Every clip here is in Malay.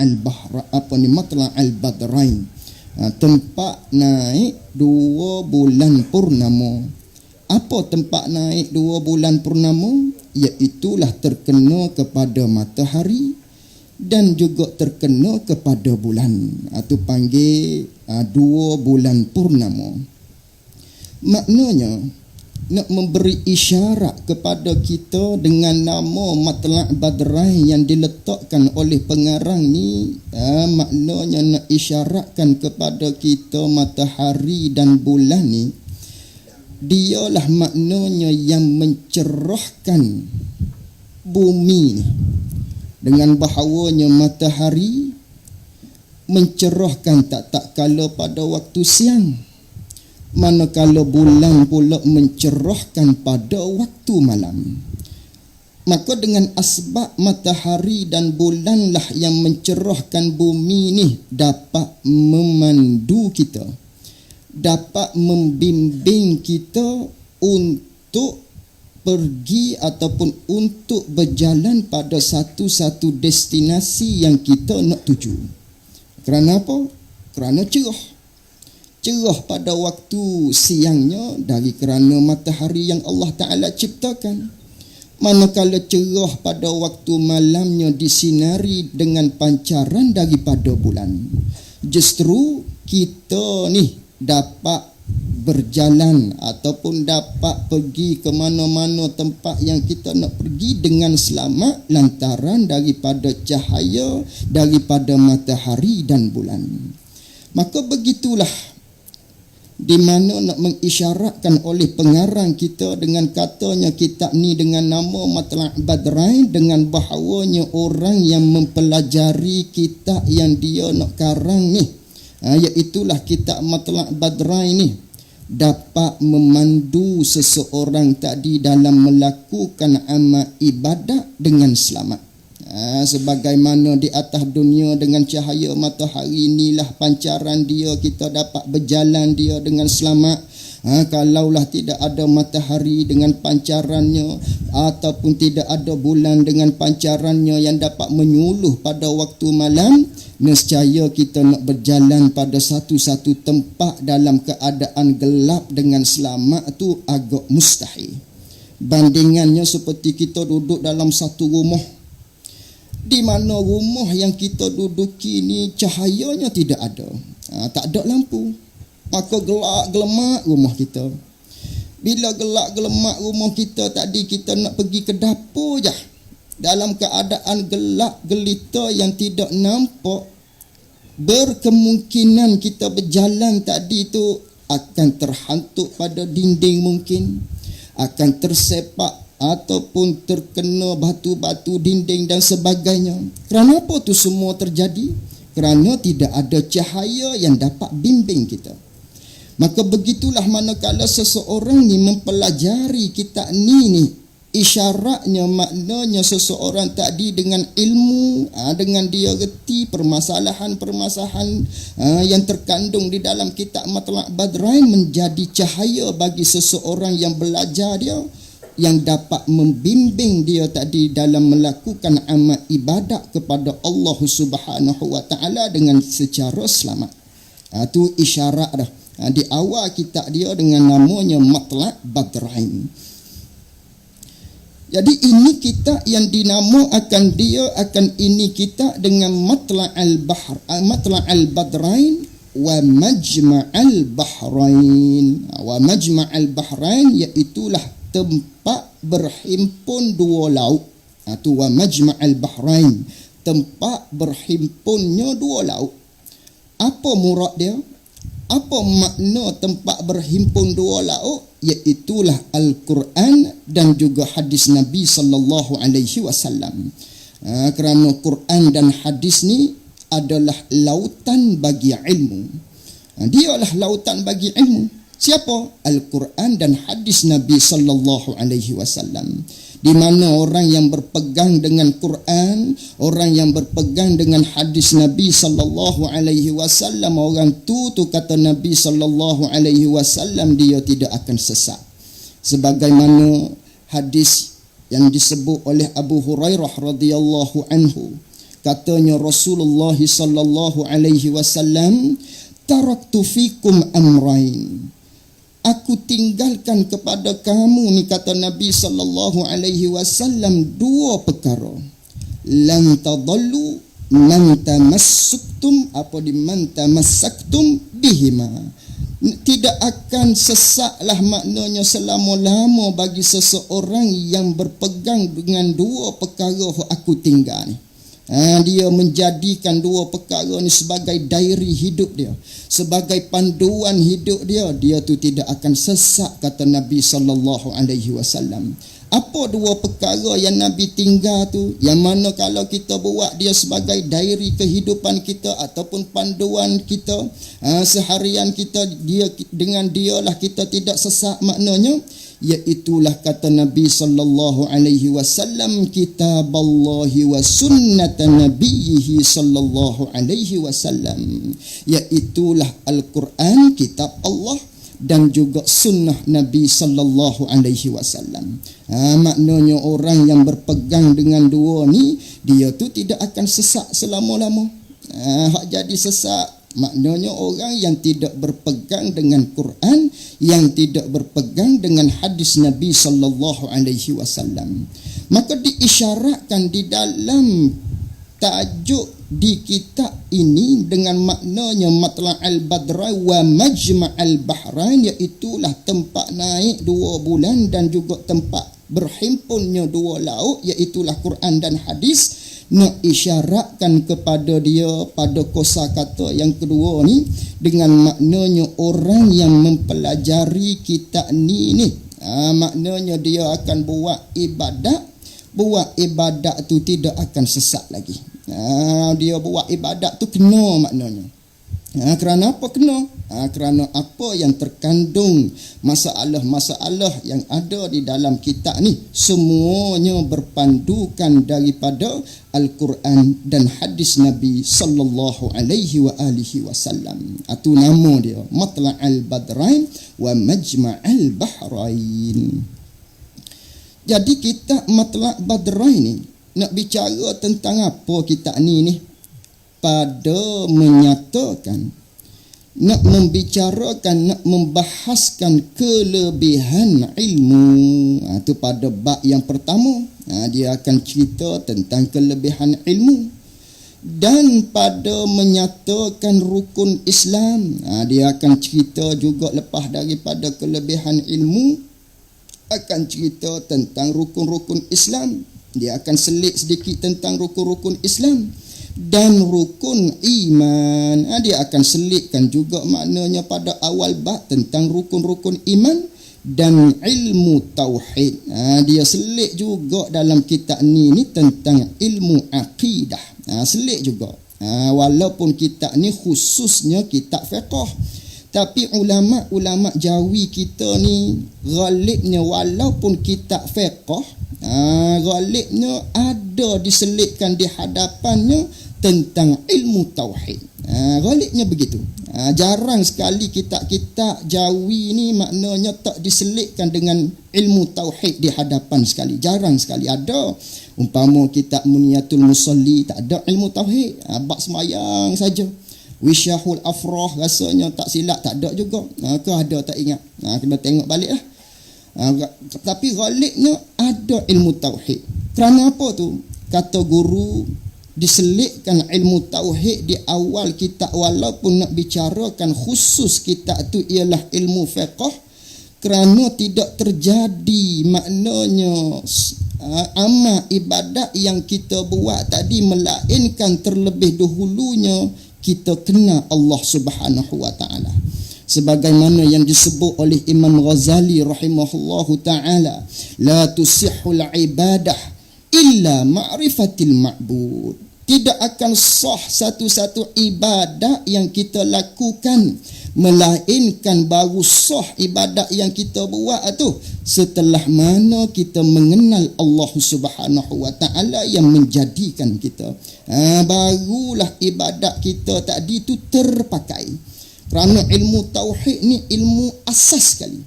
matla'al bahr, matla'al badrain, tempat naik 2 bulan purnama. Apa tempat naik 2 bulan purnama? Iaitulah terkena kepada matahari dan juga terkena kepada bulan. Itu panggil 2 bulan purnama. Maknanya nak memberi isyarat kepada kita dengan nama Matla' Badrain yang diletakkan oleh pengarang ni, maknanya nak isyaratkan kepada kita matahari dan bulan ni, dialah maknanya yang mencerahkan bumi ni. Dengan bahawanya matahari mencerahkan tak kala pada waktu siang, manakala bulan pula mencerahkan pada waktu malam. Maka dengan asbab matahari dan bulanlah yang mencerahkan bumi ni dapat memandu kita, dapat membimbing kita untuk pergi ataupun untuk berjalan pada satu-satu destinasi yang kita nak tuju. Kerana apa? Kerana cerah pada waktu siangnya dari kerana matahari yang Allah Ta'ala ciptakan. Manakala cerah pada waktu malamnya disinari dengan pancaran daripada bulan. Justru kita ni dapat berjalan ataupun dapat pergi ke mana-mana tempat yang kita nak pergi dengan selamat lantaran daripada cahaya daripada matahari dan bulan. Maka begitulah di mana nak mengisyaratkan oleh pengarang kita dengan katanya kitab ni dengan nama Matla' Badrain, dengan bahawanya orang yang mempelajari kitab yang dia nak karang ni, iaitulah kitab Matla' Badrain ni, dapat memandu seseorang tadi dalam melakukan amal ibadat dengan selamat. Sebagaimana di atas dunia dengan cahaya matahari inilah pancaran dia, kita dapat berjalan dia dengan selamat. Kalaulah tidak ada matahari dengan pancarannya ataupun tidak ada bulan dengan pancarannya yang dapat menyuluh pada waktu malam, nescaya kita nak berjalan pada satu-satu tempat dalam keadaan gelap dengan selamat tu agak mustahil. Bandingannya seperti kita duduk dalam satu rumah, di mana rumah yang kita duduki ni cahayanya tidak ada, tak ada lampu, maka gelap gelemak rumah kita. Bila gelap gelemak rumah kita tadi, kita nak pergi ke dapur je dalam keadaan gelap gelita yang tidak nampak, berkemungkinan kita berjalan tadi tu akan terhantuk pada dinding, mungkin akan tersepak ataupun terkena batu-batu dinding dan sebagainya. Kerana apa tu semua terjadi? Kerana tidak ada cahaya yang dapat bimbing kita. Maka begitulah manakala seseorang ni mempelajari kitab ni, isyaratnya maknanya seseorang tadi dengan ilmu, dengan dia reti permasalahan-permasalahan yang terkandung di dalam kitab Matla' Badrain menjadi cahaya bagi seseorang yang belajar dia, yang dapat membimbing dia tadi dalam melakukan amal ibadat kepada Allah Subhanahu wa Ta'ala dengan secara selamat. Itu isyarat dah. Di awal kitab dia dengan namanya Matla' Badrain. Jadi ini kitab yang dinamakan dia akan ini kitab dengan Matla'al Badrain wa Majma'al Bahrain. Wa Majma'al Bahrain iaitulah tempat berhimpun 2 laut. Itu wa Majma'al Bahrain, tempat berhimpunnya 2 laut. Apa murad dia? Apa makna tempat berhimpun 2 laut? Iaitulah Al-Quran dan juga hadis Nabi sallallahu alaihi wasallam. Kerana Quran dan hadis ni adalah lautan bagi ilmu. Dialah lautan bagi ilmu. Siapa? Al-Quran dan hadis Nabi sallallahu alaihi wasallam. Di mana orang yang berpegang dengan Quran, orang yang berpegang dengan hadis Nabi sallallahu alaihi wasallam, orang tu kata Nabi sallallahu alaihi wasallam, dia tidak akan sesat. Sebagaimana hadis yang disebut oleh Abu Hurairah radhiyallahu anhu, Katanya Rasulullah sallallahu alaihi wasallam, taraktu fikum amrain. Aku tinggalkan kepada kamu ni, kata Nabi sallallahu alaihi wasallam, dua perkara. Lan tadallu man tamassaktum bihima. Tidak akan sesatlah maknanya selama-lama bagi seseorang yang berpegang dengan dua perkara aku tinggal ni. Dia menjadikan dua perkara ni sebagai diary hidup dia, sebagai panduan hidup dia. Dia tu tidak akan sesat, kata Nabi sallallahu alaihi wasallam. Apa dua perkara yang Nabi tinggal tu, yang mana kalau kita buat dia sebagai diary kehidupan kita ataupun panduan kita seharian kita, dia dengan dialah kita tidak sesat maknanya, iaitulah kata Nabi sallallahu alaihi wasallam, kitaballahi wa sunnat nabiyhi sallallahu alaihi wasallam, iaitulah Al-Quran, kitab Allah, dan juga sunnah Nabi sallallahu alaihi wasallam. Maknanya orang yang berpegang dengan dua ni, dia tu tidak akan sesat selama-lama. Hak jadi sesat maknanya orang yang tidak berpegang dengan Quran, yang tidak berpegang dengan hadis Nabi sallallahu alaihi wasallam. Maka diisyaratkan di dalam tajuk di kitab ini dengan maknanya matla'al badrai wa majma'al bahrain, iaitulah tempat naik 2 bulan dan juga tempat berhimpunnya 2 laut, iaitulah Quran dan hadis. Nak isyaratkan kepada dia pada kosakata yang kedua ni dengan maknanya orang yang mempelajari kitab ni maknanya dia akan buat ibadat tu tidak akan sesat lagi. Dia buat ibadat tu kena maknanya. Kerana apa kena? Kerana apa yang terkandung masalah-masalah yang ada di dalam kitab ni semuanya berpandukan daripada Al-Quran dan hadis Nabi sallallahu alaihi wa alihi wasallam. Itu nama dia, Matla'al Badrain wa Majma'al Bahrain. Jadi kitab Matla' Badrain ni nak bicara tentang apa kitab ni? Pada menyatakan, nak membicarakan, nak membahaskan kelebihan ilmu. Itu pada bab yang pertama. Dia akan cerita tentang kelebihan ilmu. Dan pada menyatakan rukun Islam, dia akan cerita juga lepas daripada kelebihan ilmu, akan cerita tentang rukun-rukun Islam. Dia akan selit sedikit tentang rukun-rukun Islam dan rukun iman. Dia akan selitkan juga maknanya pada awal bab tentang rukun-rukun iman dan ilmu tauhid. Dia selit juga dalam kitab ni tentang ilmu akidah. Selit juga. Walaupun kitab ni khususnya kitab fiqh, tapi ulama' Jawi kita ni ghalibnya walaupun kitab fiqh, ghalibnya ada diselitkan di hadapannya tentang ilmu tauhid. Ghalibnya begitu. Jarang sekali kitab-kitab Jawi ni maknanya tak diselitkan dengan ilmu tauhid di hadapan sekali. Jarang sekali ada. Umpama kitab Muniyatul Musalli tak ada ilmu tauhid, bab semayang saja. Wisyahul Afrah rasanya tak silap tak ada juga. Ke ada tak ingat? Kena tengok balik lah. Tapi ghalibnya ada ilmu tauhid. Kerana apa tu? Kata guru, diselitkan ilmu tauhid di awal kitab walaupun nak bicarakan khusus kitab tu ialah ilmu fiqh, kerana tidak terjadi maknanya amal ibadat yang kita buat tadi melainkan terlebih dahulunya kita kenal Allah Subhanahu wa taala. Sebagaimana yang disebut oleh Imam Ghazali rahimahullahu taala, la tusihhul ibadah illa ma'rifatil ma'bud. Tidak akan sah satu-satu ibadat yang kita lakukan melainkan baru sah ibadat yang kita buat itu setelah mana kita mengenal Allah Subhanahu wa taala yang menjadikan kita. Barulah ibadat kita tadi itu terpakai. Kerana ilmu tauhid ni ilmu asas sekali.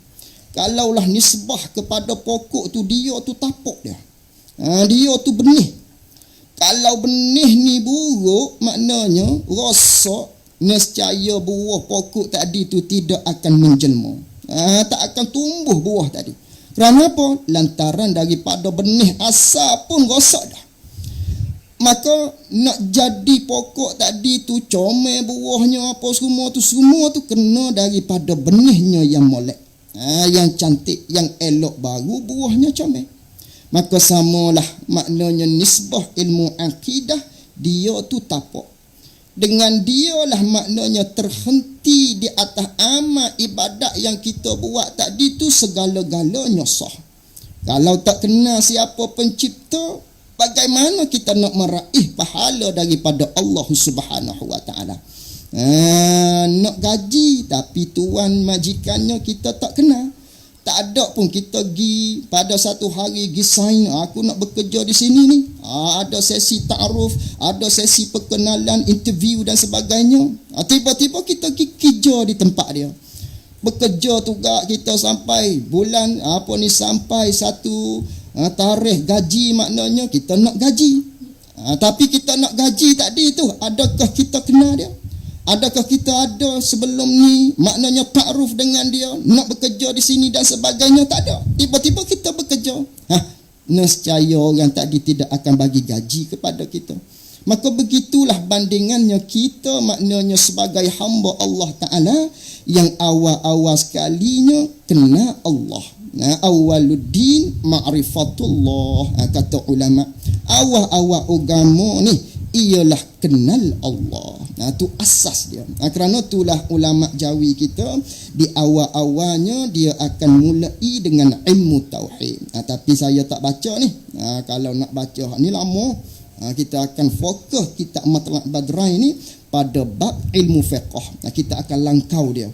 Kalaulah nisbah kepada pokok tu, dia tu tapak dia. Dia tu benih. Kalau benih ni buruk, maknanya rosak, nescaya buah pokok tadi tu tidak akan menjelma. Tak akan tumbuh buah tadi. Kerana apa? Lantaran daripada benih asal pun rosak dah. Maka nak jadi pokok tadi tu comel buahnya apa semua tu kena daripada benihnya yang molek. Yang cantik, yang elok, baru buahnya comel. Maka samalah maknanya nisbah ilmu akidah, dia tu tapak. Dengan dialah maknanya terhenti di atas amal ibadat yang kita buat tadi tu segala-galanya sah. Kalau tak kenal siapa pencipta, bagaimana kita nak meraih pahala daripada Allah Subhanahu wa taala? Nak gaji tapi tuan majikannya kita tak kenal. Tak ada pun kita pergi pada satu hari pergi sign, aku nak bekerja di sini ni. Ada sesi ta'aruf, ada sesi perkenalan, interview dan sebagainya. Tiba-tiba kita pergi kerja di tempat dia. Bekerja tugas kita sampai bulan sampai satu tarikh gaji, maknanya kita nak gaji. Tapi kita nak gaji tadi tu, adakah kita kenal dia? Adakah kita ada sebelum ni maknanya ta'aruf dengan dia, nak bekerja di sini dan sebagainya? Tak ada. Tiba-tiba kita bekerja. Nescaya orang tadi tidak akan bagi gaji kepada kita. Maka begitulah bandingannya kita maknanya sebagai hamba Allah Ta'ala yang awal-awal sekalinya kenal Allah. Awaluddin ma'rifatullah, kata ulama. Awal-awal agama ni ialah kenal Allah. Tu asas dia. Kerana itulah ulama Jawi kita di awal-awalnya dia akan mulai dengan ilmu tauhid. Tapi saya tak baca ni. Kalau nak baca ni lama. Kita akan fokus kitab Matlab Badrain ni pada bab ilmu fiqh. Kita akan langkau dia.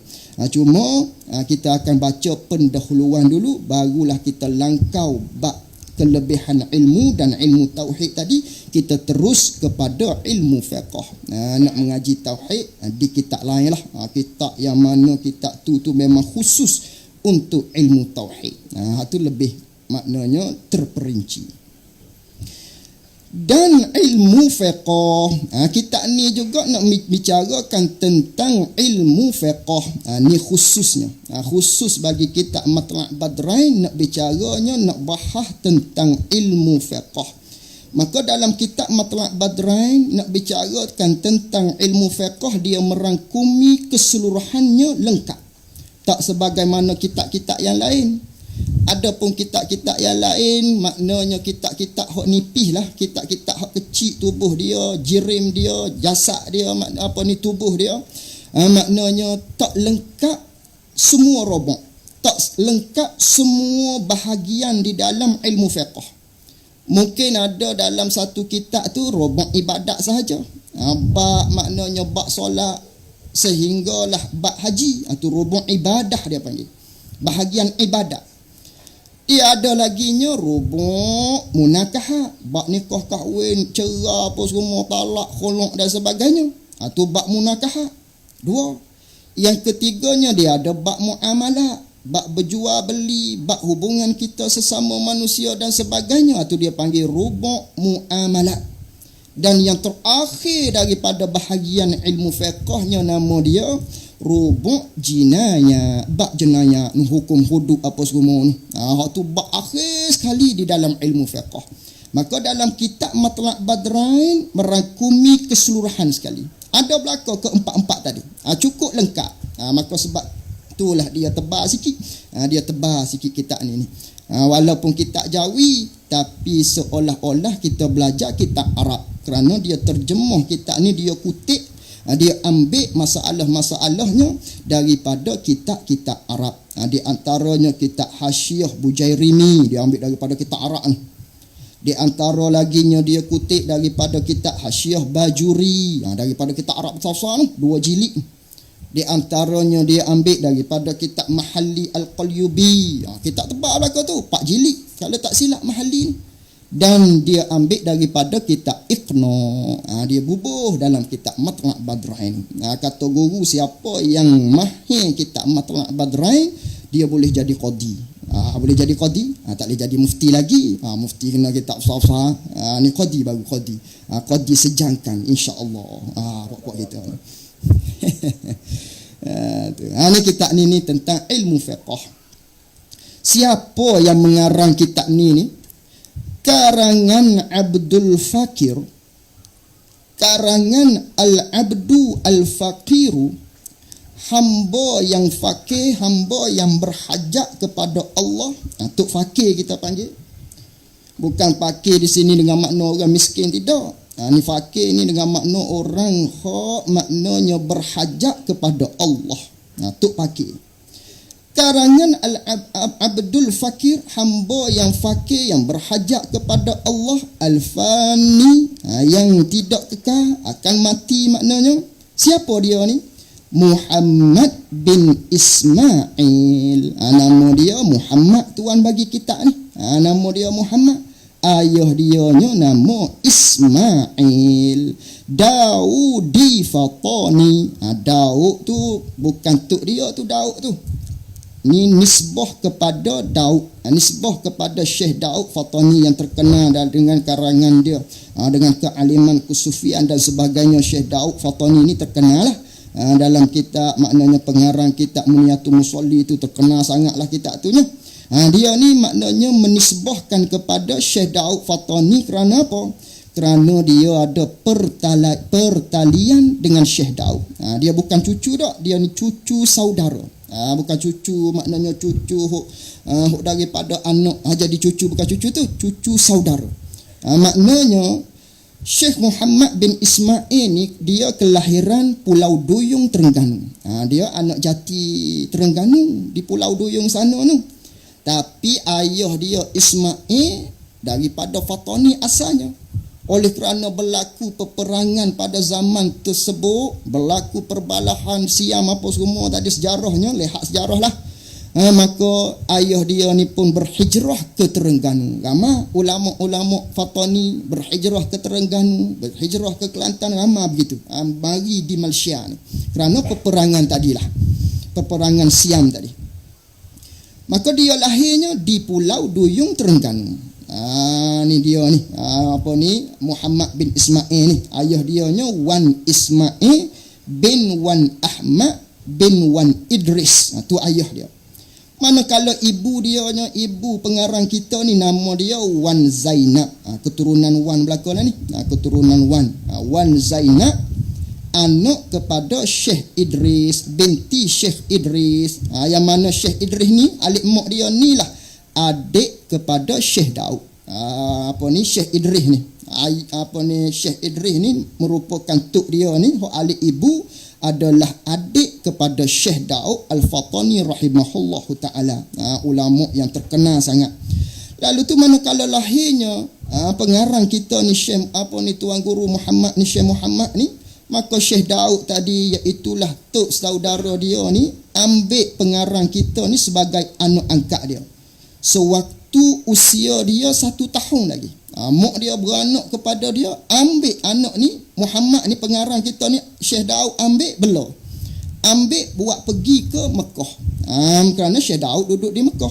Cuma kita akan baca pendahuluan dulu, barulah kita langkau bab kelebihan ilmu dan ilmu tauhid tadi, kita terus kepada ilmu fiqh. Nak mengaji tauhid di kitab lain lah. Kitab yang mana kitab tu memang khusus untuk ilmu tauhid. Itu lebih maknanya terperinci. Dan ilmu fiqh, kita ni juga nak bicarakan tentang ilmu fiqh. Ni khususnya, khusus bagi kitab Matlab Badrain, nak bicaranya, nak bahas tentang ilmu fiqh. Maka dalam kitab Matlab Badrain nak bicarakan tentang ilmu fiqh, dia merangkumi keseluruhannya lengkap. Tak sebagaimana kitab-kitab yang lain. Adapun kitab-kitab yang lain, maknanya kitab-kitab hak nipis lah, kitab-kitab hak kecil tubuh dia, jirim dia, jasad dia, tubuh dia, maknanya tak lengkap semua robok, tak lengkap semua bahagian di dalam ilmu fiqh. Mungkin ada dalam satu kitab tu robok ibadat sahaja, bab maknanya bab solat sehinggalah bab haji, itu robok ibadah dia panggil, bahagian ibadat. Dia ada laginya rubuk munakahat, bab nikah kahwin, cerai apa semua, talak, khuluk dan sebagainya. Itu bab munakahat. Dua. Yang ketiganya dia ada bab muamalat, bab berjual beli, bab hubungan kita sesama manusia dan sebagainya. Itu dia panggil rubuk muamalat. Dan yang terakhir daripada bahagian ilmu fiqhnya, nama dia rubuk jinayah, bab jenayah, hukum hudud apa semua ni. Tu bab akhir sekali di dalam ilmu fiqh. Maka dalam kitab Matlab Badrain merangkumi keseluruhan sekali. Ada belaka keempat-empat tadi. Cukup lengkap. Maka sebab itulah dia tebal sikit. Dia tebal sikit kitab ni. Walaupun kitab Jawi, tapi seolah-olah kita belajar kitab Arab. Kerana dia terjemah kitab ni, dia kutip, dia ambil masalah-masalahnya daripada kitab-kitab Arab. Di antaranya kitab Hasyiah Bujairimi, dia ambil daripada kitab Arab ni. Di antara laginya dia kutip daripada kitab Hasyiah Bajuri, daripada kitab Arab besar ni, 2 jilid. Di antaranya dia ambil daripada kitab Mahalli Al-Qalyubi, kitab tebal belaka tu, 4 jilid kalau tak silap Mahalli ni. Dan dia ambil daripada kitab Iqna, dia bubuh dalam kitab Matlab Badrain. Kata guru, siapa yang mahir kitab Matlab Badrain, dia boleh jadi qadi. boleh jadi qadi, tak boleh jadi mufti lagi. Mufti kena kitab besar-besar. Ni qadi baru qadi. Qadi sejangkan insya-Allah. Pokok kita. Ni kitab ni tentang ilmu fiqh. Siapa yang mengarang kitab ni? Karangan Abdul Fakir. Karangan Al-Abdu Al-Faqiru. Hamba yang fakir, hamba yang berhajat kepada Allah. Tok fakir kita panggil. Bukan fakir di sini dengan makna orang miskin, tidak. Ni fakir ni dengan makna orang maknanya berhajat kepada Allah. Tok fakir. Karangan Al-Abdul Fakir, hamba yang fakir yang berhajat kepada Allah. Al-Fani, yang tidak kekal, akan mati maknanya. Siapa dia ni? Muhammad bin Ismail. Nama dia Muhammad, tuan bagi kitab ni. Nama dia Muhammad. Ayah dia nama Ismail. Daudi Fatani. Daud tu bukan tok dia tu, Daud tu. Ni nisbah kepada Daud. Nisbah kepada Syekh Daud Fatani yang terkenal dengan karangan dia. Dengan kealiman kusufian dan sebagainya. Syekh Daud Fatani ni terkenal lah. Dalam kitab, maknanya pengarang kitab Muniyatul Musalli itu terkenal sangatlah kitab tu nya. Dia ni maknanya menisbahkan kepada Syekh Daud Fatani kerana apa? Kerana dia ada pertalian dengan Syekh Daud. Dia bukan cucu dak, dia ni cucu saudara. Bukan cucu maknanya cucu daripada anak jadi cucu, bukan cucu tu, cucu saudara. Maknanya Syekh Muhammad bin Ismail ni dia kelahiran Pulau Duyung, Terengganu. Dia anak jati Terengganu di Pulau Duyung sana tu. Tapi ayah dia Ismail daripada Fatani asalnya. Oleh kerana berlaku peperangan pada zaman tersebut, berlaku perbalahan Siam apa semua tadi sejarahnya, lihat sejarah lah. Maka ayah dia ni pun berhijrah ke Terengganu. Ramai ulama-ulama Fatani berhijrah ke Terengganu, berhijrah ke Kelantan, ramai begitu. Mari di Malaysia ni. Kerana peperangan tadilah. Peperangan Siam tadi. Maka dia lahirnya di Pulau Duyung, Terengganu. Ni dia ni. Apa ni? Muhammad bin Ismail ni. Ayah dia nya Wan Ismail bin Wan Ahmad bin Wan Idris. Tu ayah dia. Manakala ibu dia, ibu pengarang kita ni nama dia Wan Zainab. Keturunan Wan belakang ni. Keturunan Wan. Wan Zainab anak kepada Syekh Idris binti Syekh Idris. Yang mana Syekh Idris ni alik mak dia ni lah adik kepada Syekh Daud. Syekh Idris ni. Syekh Idris ni merupakan tok dia ni, alik ibu adalah adik kepada Syekh Daud Al-Fatani rahimahullahu ta'ala. Ulama yang terkenal sangat. Lalu tu manakala lahirnya pengarang kita ni Syekh tuan guru Muhammad ni, Syekh Muhammad ni, maka Syekh Daud tadi iaitulah tok saudara dia ni ambil pengarang kita ni sebagai anak angkat dia. Sewaktu usia dia 1 tahun lagi. Mak dia beranak kepada dia, ambil anak ni Muhammad ni pengarang kita ni, Syekh Daud ambil buat pergi ke Mekah. Kerana Syekh Daud duduk di Mekah.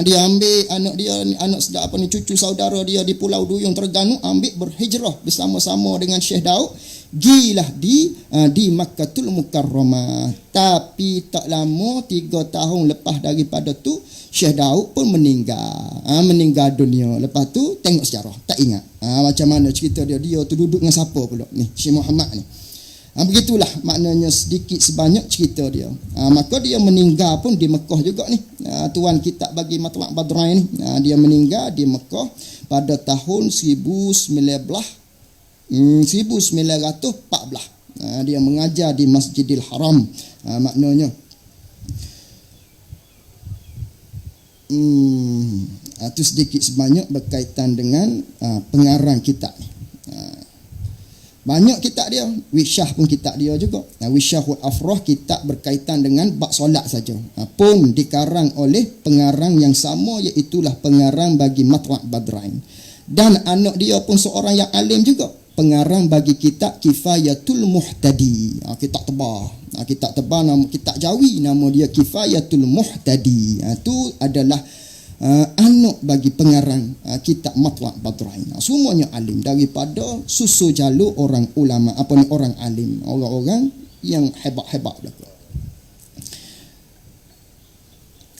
Dia ambil anak dia ni, anak cucu saudara dia di Pulau Duyung, Terengganu, ambil berhijrah bersama-sama dengan Syekh Daud, gilah di Makkahul Mukarramah. Tapi tak lama, 3 tahun lepas daripada tu Syekh Daud pun meninggal dunia. Lepas tu tengok sejarah, tak ingat macam mana cerita dia tu duduk dengan siapa pula ni Syekh Muhammad ni. Begitulah maknanya sedikit sebanyak cerita dia. Maka dia meninggal pun di Mekah juga ni. Tuan kitab bagi Matla' Badrain ni, dia meninggal di Mekah pada tahun 1914. Dia mengajar di Masjidil Haram. Maknanya itu sedikit sebanyak berkaitan dengan pengarang kitab ni. Banyak kitab dia, Wisyah pun kitab dia juga. Wisyahul Afrah, kitab berkaitan dengan bab solat saja. Pun dikarang oleh pengarang yang sama, iaitulah pengarang bagi Matla' Badrain. Dan anak dia pun seorang yang alim juga, pengarang bagi kitab Kifayatul Muhtadi. Kitab tebal nama kitab Jawi, nama dia Kifayatul Muhtadi. Itu adalah anak bagi pengarang kitab Matla' Badrain. Semuanya alim daripada susu jalur orang ulama, orang alim, orang-orang yang hebat-hebat belaka.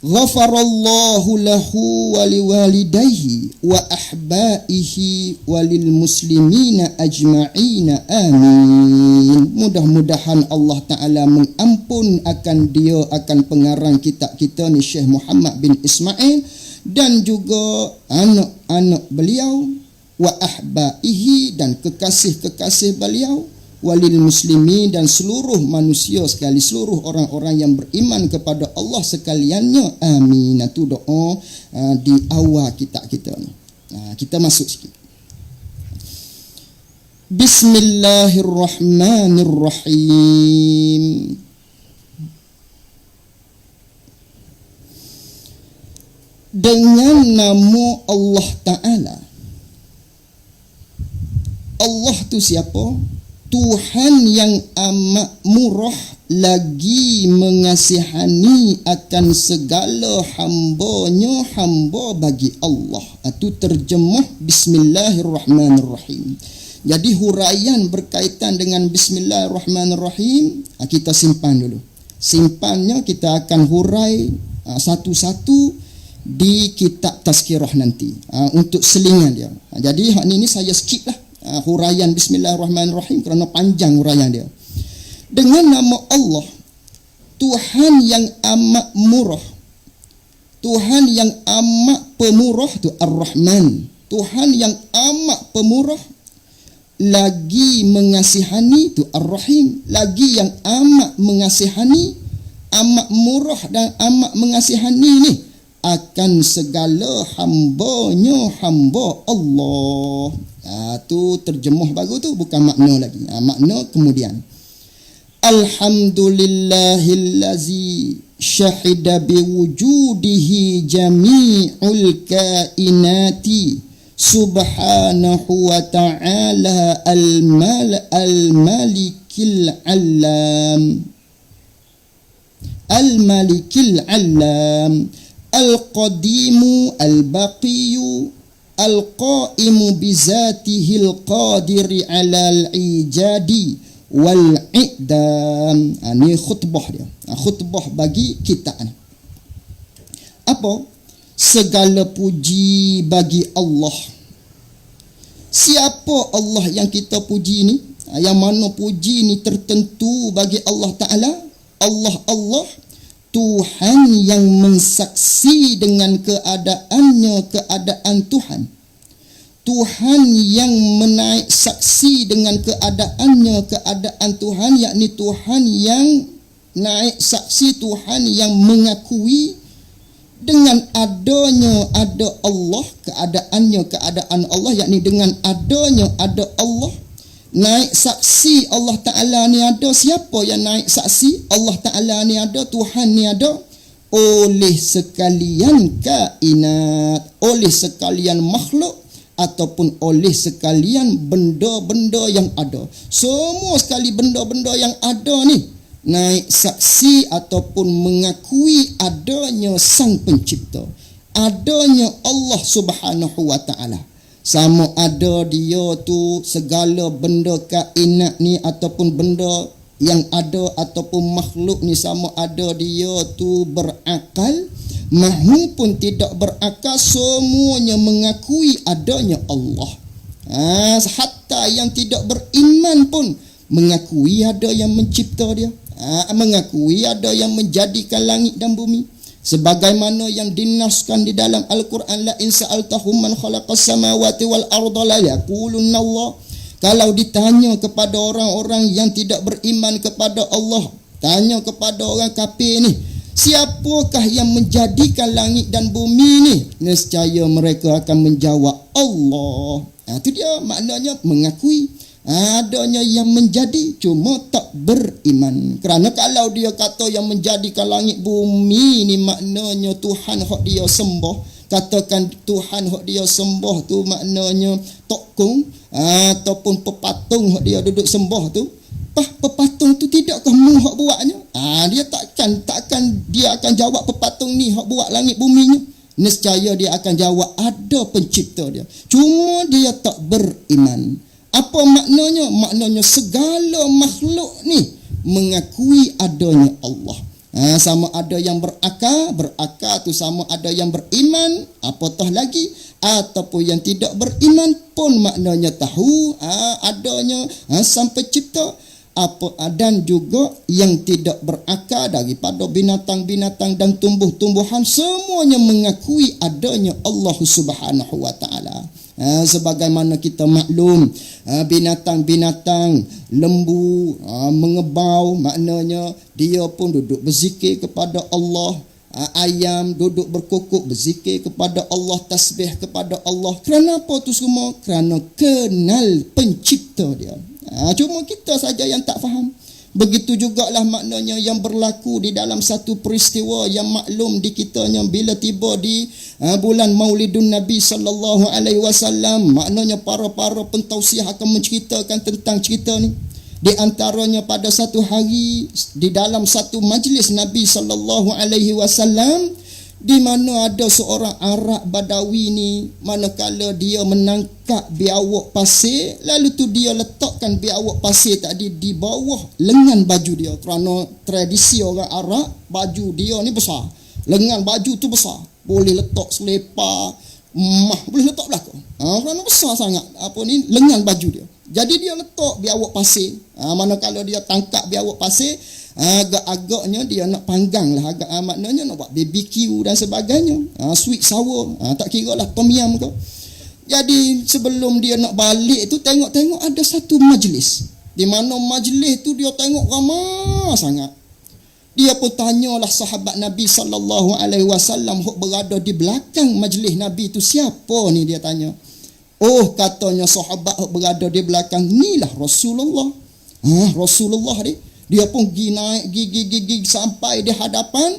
Ghafarallahu lahu wa liwalidayhi wa ahbaihi wa lil muslimina ajma'ina amin. Mudah-mudahan Allah Ta'ala mengampun akan dia, akan pengarang kitab kita ni Syekh Muhammad bin Ismail, dan juga anak-anak beliau, wa ahbaihi, dan kekasih-kekasih beliau, walil muslimin, dan seluruh manusia sekali, seluruh orang-orang yang beriman kepada Allah sekaliannya, amin. Itu doa di awal kitab kita ni. Kita masuk sikit. Bismillahirrahmanirrahim. Dengan nama Allah Ta'ala. Allah tu siapa? Tuhan yang amat murah lagi mengasihani akan segala hamba-Nya, hamba bagi Allah. Itu terjemah Bismillahirrahmanirrahim. Jadi huraian berkaitan dengan Bismillahirrahmanirrahim kita simpan dulu. Simpannya kita akan hurai satu-satu di kitab tazkirah nanti untuk selingan dia. Jadi hak ni saya skip lah huraian Bismillahirrahmanirrahim kerana panjang huraian dia. Dengan nama Allah, Tuhan yang amat murah, Tuhan yang amat pemurah tu Ar-Rahman, Tuhan yang amat pemurah lagi mengasihani tu Ar-Rahim, lagi yang amat mengasihani, amat murah dan amat mengasihani ni akan segala hamba-Nya, hamba Allah. Tu terjemuh baru tu, bukan makna lagi. Makna kemudian. Alhamdulillahillazi syahida biwujudihi jami'ul kainati subhanahu wa ta'ala al-malikil alam. Al-malikil alam. Al-qadimu al-baqiyu al-qaimu bizatihil qadiri alal ijadi wal i'dam. Ini khutbah dia. Khutbah bagi kita ni. Apa? Segala puji bagi Allah. Siapa Allah yang kita puji ni? Yang mana puji ni tertentu bagi Allah Ta'ala? Allah Tuhan yang mensaksi dengan keadaannya, keadaan Tuhan. Tuhan yang menaik saksi dengan keadaannya, keadaan Tuhan, yakni Tuhan yang naik saksi, Tuhan yang mengakui dengan adanya ada Allah, keadaannya, keadaan Allah, yakni dengan adanya ada Allah. Naik saksi Allah Ta'ala ni ada. Siapa yang naik saksi Allah Ta'ala ni ada, Tuhan ni ada? Oleh sekalian kainat, oleh sekalian makhluk, ataupun oleh sekalian benda-benda yang ada. Semua sekali benda-benda yang ada ni naik saksi ataupun mengakui adanya Sang Pencipta, adanya Allah Subhanahu wa Ta'ala. Sama ada dia tu segala benda kainat ni ataupun benda yang ada ataupun makhluk ni, sama ada dia tu berakal mahupun tidak berakal, semuanya mengakui adanya Allah. Hatta yang tidak beriman pun mengakui ada yang mencipta dia, mengakui ada yang menjadikan langit dan bumi. Sebagaimana yang dinaskan di dalam Al-Quran, la in sa'altahum man khalaqas samawati wal arda la yaqulunna Allah. Kalau ditanya kepada orang-orang yang tidak beriman kepada Allah, tanya kepada orang kafir ni, siapakah yang menjadikan langit dan bumi ni? Nescaya mereka akan menjawab Allah. Itu dia maknanya mengakui adanya yang menjadi, cuma tak beriman. Kerana kalau dia kata yang menjadikan langit bumi ni maknanya Tuhan hak dia sembah, katakan Tuhan hak dia sembah tu maknanya tokong ataupun pepatung hak dia duduk sembah tu, pepatung tu tidakkah mu hak buatnya? Dia takkan dia akan jawab pepatung ni hak buat langit buminya. Nescaya dia akan jawab ada pencipta dia. Cuma dia tak beriman. Apa maknanya? Maknanya segala makhluk ni mengakui adanya Allah. Sama ada yang berakal tu sama ada yang beriman, apatah lagi, ataupun yang tidak beriman pun maknanya tahu adanya sang pencipta. Dan juga yang tidak berakal daripada binatang-binatang dan tumbuh-tumbuhan, semuanya mengakui adanya Allah Subhanahu wa taala. Sebagaimana kita maklum, binatang-binatang lembu mengebau, maknanya dia pun duduk berzikir kepada Allah. Ayam duduk berkokok berzikir kepada Allah, tasbih kepada Allah. Kerana apa tu semua? Kerana kenal pencipta dia. Cuma kita saja yang tak faham. Begitu jugalah maknanya yang berlaku di dalam satu peristiwa yang maklum di kitanya bila tiba di bulan Maulidun Nabi sallallahu alaihi wasallam. Maknanya para-para pentausiah akan menceritakan tentang cerita ni. Di antaranya pada satu hari di dalam satu majlis Nabi sallallahu alaihi wasallam, di mana ada seorang Arab Badawi ni, manakala dia menangkap biawak pasir, lalu tu dia letakkan biawak pasir tadi di bawah lengan baju dia. Kerana tradisi orang Arab, baju dia ni besar, lengan baju tu besar, boleh letak selipar, boleh letak belakang. Kerana besar sangat lengan baju dia. Jadi dia letak biawak pasir. Manakala dia tangkap biawak pasir, agak-agaknya dia nak panggang lah, maknanya nak buat BBQ dan sebagainya, sweet sour, tak kira lah tom yum ke. Jadi sebelum dia nak balik tu, tengok-tengok ada satu majlis, di mana majlis tu dia tengok ramai sangat. Dia pun tanyalah sahabat Nabi sallallahu alaihi wasallam hok berada di belakang majlis Nabi tu, siapa ni, dia tanya. Oh, katanya sahabat hok berada di belakang ni lah Rasulullah. Rasulullah ni. Dia pun gigi sampai di hadapan,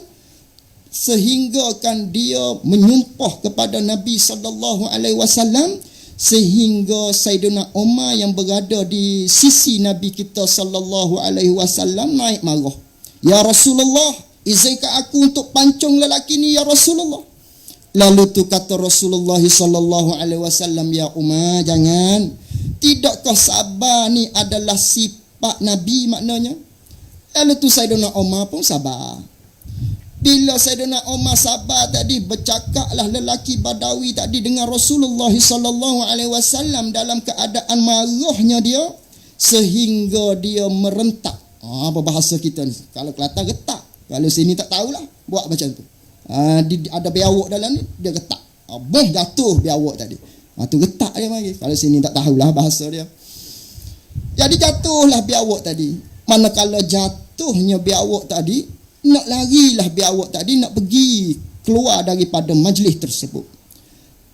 sehingga kan dia menyumpah kepada Nabi sallallahu alaihi wasallam, sehingga Sayyidina Umar yang berada di sisi Nabi kita sallallahu alaihi wasallam naik marah. Ya Rasulullah, izinkan aku untuk pancung lelaki ni ya Rasulullah. Lalu tu kata Rasulullah sallallahu alaihi wasallam, ya Umar, jangan. Tidakkah sabar ni adalah sifat Nabi maknanya? Lalu tu Sayyidina Umar pun sabar. Bila Sayyidina Umar sabar tadi, bercakaplah lelaki Badawi tadi dengan Rasulullah sallallahu alaihi wasallam dalam keadaan marahnya dia, sehingga dia merentak. Apa bahasa kita ni? Kalau Kelantan getak, kalau sini tak tahulah, buat macam tu. Ada biawak dalam ni, dia getak. Jatuh biawak tadi. Tu getak dia mari. Kalau sini tak tahulah bahasa dia. Jadi jatuhlah biawak tadi. Manakala jatuhnya biawak tadi, nak larilah biawak tadi, nak pergi keluar daripada majlis tersebut.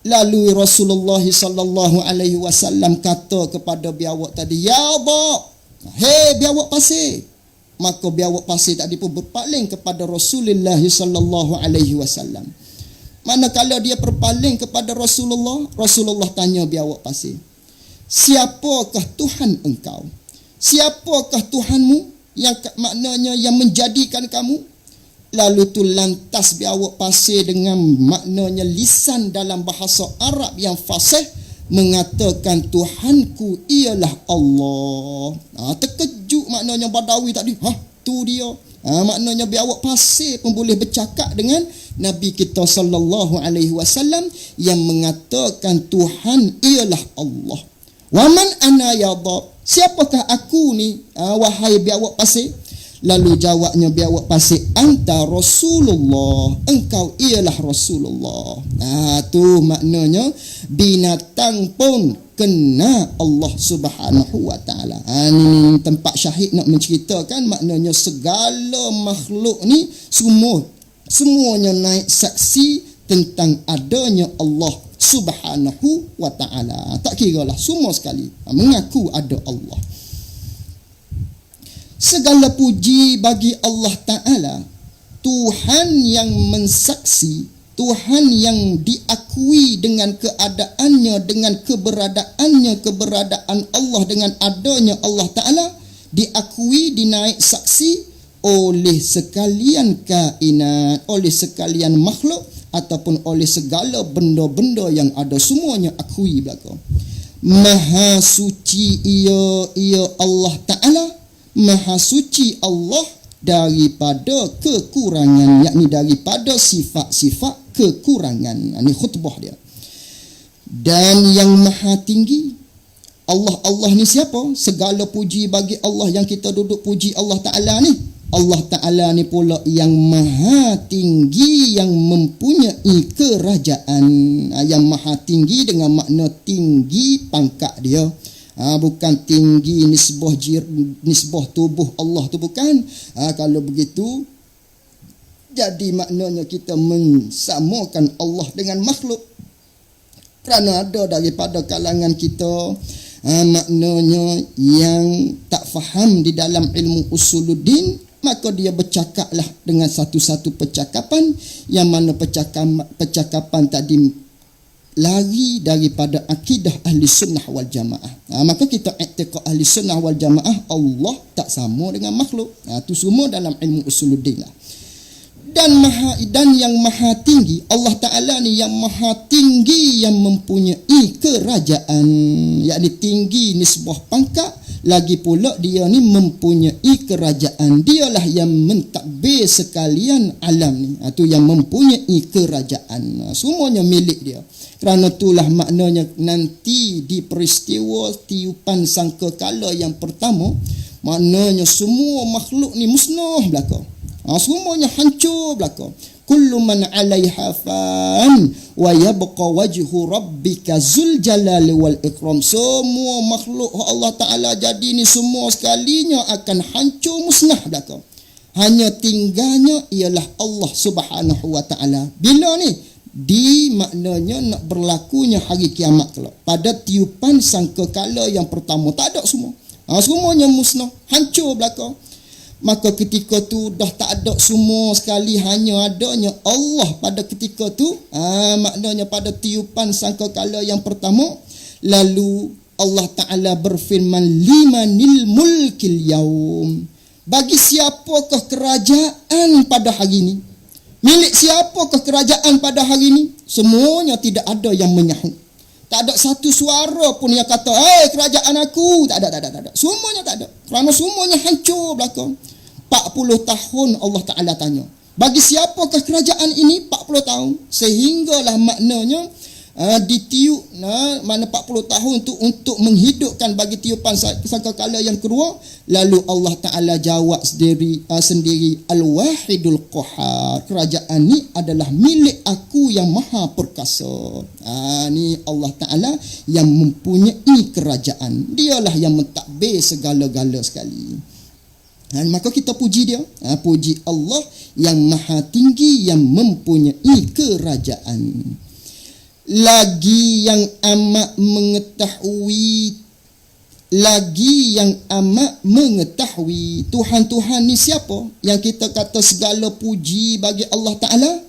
Lalu Rasulullah sallallahu alaihi wasallam kata kepada biawak tadi, ya Allah, hei biawak pasir. Maka biawak pasir tadi pun berpaling kepada Rasulullah sallallahu alaihi wasallam. Manakala dia berpaling kepada Rasulullah, Rasulullah tanya biawak pasir, siapakah Tuhan engkau? Siapakah Tuhanmu yang maknanya yang menjadikan kamu? Lalu tu lantas biawak pasir dengan maknanya lisan dalam bahasa Arab yang fasih mengatakan, Tuhanku ialah Allah. Terkejut maknanya Badawi tadi. Tu dia. Maknanya biawak pasir pun boleh bercakap dengan Nabi kita sallallahu alaihi wasallam yang mengatakan Tuhan ialah Allah. Wa man ana ya Rab? Siapakah aku ni, wahai biawak pasir? Lalu jawabnya biawak pasir, anta Rasulullah, engkau ialah Rasulullah. Tu maknanya binatang pun kena Allah Subhanahu wa taala. Ini tempat syahid nak menceritakan maknanya segala makhluk ni semuanya naik saksi tentang adanya Allah Subhanahu wa ta'ala. Tak kiralah, semua sekali mengaku ada Allah. Segala puji bagi Allah Ta'ala, Tuhan yang mensaksi, Tuhan yang diakui dengan keadaannya, dengan keberadaannya, keberadaan Allah, dengan adanya Allah Ta'ala, diakui, dinaik saksi oleh sekalian kainat, oleh sekalian makhluk, ataupun oleh segala benda-benda yang ada, semuanya akui belaka. Maha suci ia Allah Ta'ala, maha suci Allah daripada kekurangan, yakni daripada sifat-sifat kekurangan. Ini khutbah dia. Dan yang maha tinggi, Allah ni siapa? Segala puji bagi Allah yang kita duduk puji Allah Ta'ala ni. Allah Ta'ala ni pula yang maha tinggi, yang mempunyai kerajaan. Yang maha tinggi dengan makna tinggi pangkat dia. Bukan tinggi nisbah tubuh Allah tu, bukan. Kalau begitu, jadi maknanya kita mensamakan Allah dengan makhluk. Kerana ada daripada kalangan kita maknanya yang tak faham di dalam ilmu usuluddin, maka dia bercakaplah dengan satu-satu percakapan yang mana percakapan tadi lari daripada akidah ahli sunnah wal jamaah. Maka kita i'tiqad ahli sunnah wal jamaah Allah tak sama dengan makhluk. Itu semua dalam ilmu usuluddin lah. Dan yang maha tinggi, Allah Ta'ala ni yang maha tinggi, yang mempunyai kerajaan, yakni tinggi nisbah pangkat, lagi pula dia ni mempunyai kerajaan. Dialah yang mentadbir sekalian alam ni. Itu yang mempunyai kerajaan. Semuanya milik dia. Kerana itulah maknanya nanti di peristiwa tiupan sangkakala yang pertama, maknanya semua makhluk ni musnah belaka. Semuanya hancur belaka. Kullu man 'alaiha fan wa yabqa wajhu rabbika zul jalali wal ikram. Semua makhluk Allah Ta'ala jadi ni semua sekalinya akan hancur musnah belaka. Hanya tinggalnya ialah Allah Subhanahu wa Ta'ala. Bila ni? Di maknanya nak berlakunya hari kiamat kelak. Pada tiupan sangkakala yang pertama tak ada semua. Semuanya musnah, hancur belaka. Maka ketika tu dah tak ada semua sekali, hanya adanya Allah pada ketika tu. Maknanya pada tiupan sangkakala yang pertama, lalu Allah Ta'ala berfirman, limanil mulkil yaum. Bagi siapakah kerajaan pada hari ini? Milik siapakah kerajaan pada hari ini? Semuanya tidak ada yang menyahut. Tak ada satu suara pun yang kata, kerajaan aku. Tak ada. Semuanya tak ada. Kerana semuanya hancur belakang. 40 tahun Allah Ta'ala tanya, bagi siapakah kerajaan ini? 40 tahun. Sehinggalah maknanya ditiup, mana 40 tahun tu untuk menghidupkan bagi tiupan sangkakala yang kedua. Lalu Allah Ta'ala jawab sendiri Al-Wahidul Qahar. Kerajaan ni adalah milik aku yang maha perkasa. Ni Allah Ta'ala yang mempunyai kerajaan. Dialah yang mentadbir segala-gala sekali. Maka kita puji dia. Puji Allah yang maha tinggi, yang mempunyai kerajaan. Lagi yang amat mengetahui. Tuhan-Tuhan ni siapa? Yang kita kata segala puji bagi Allah Ta'ala,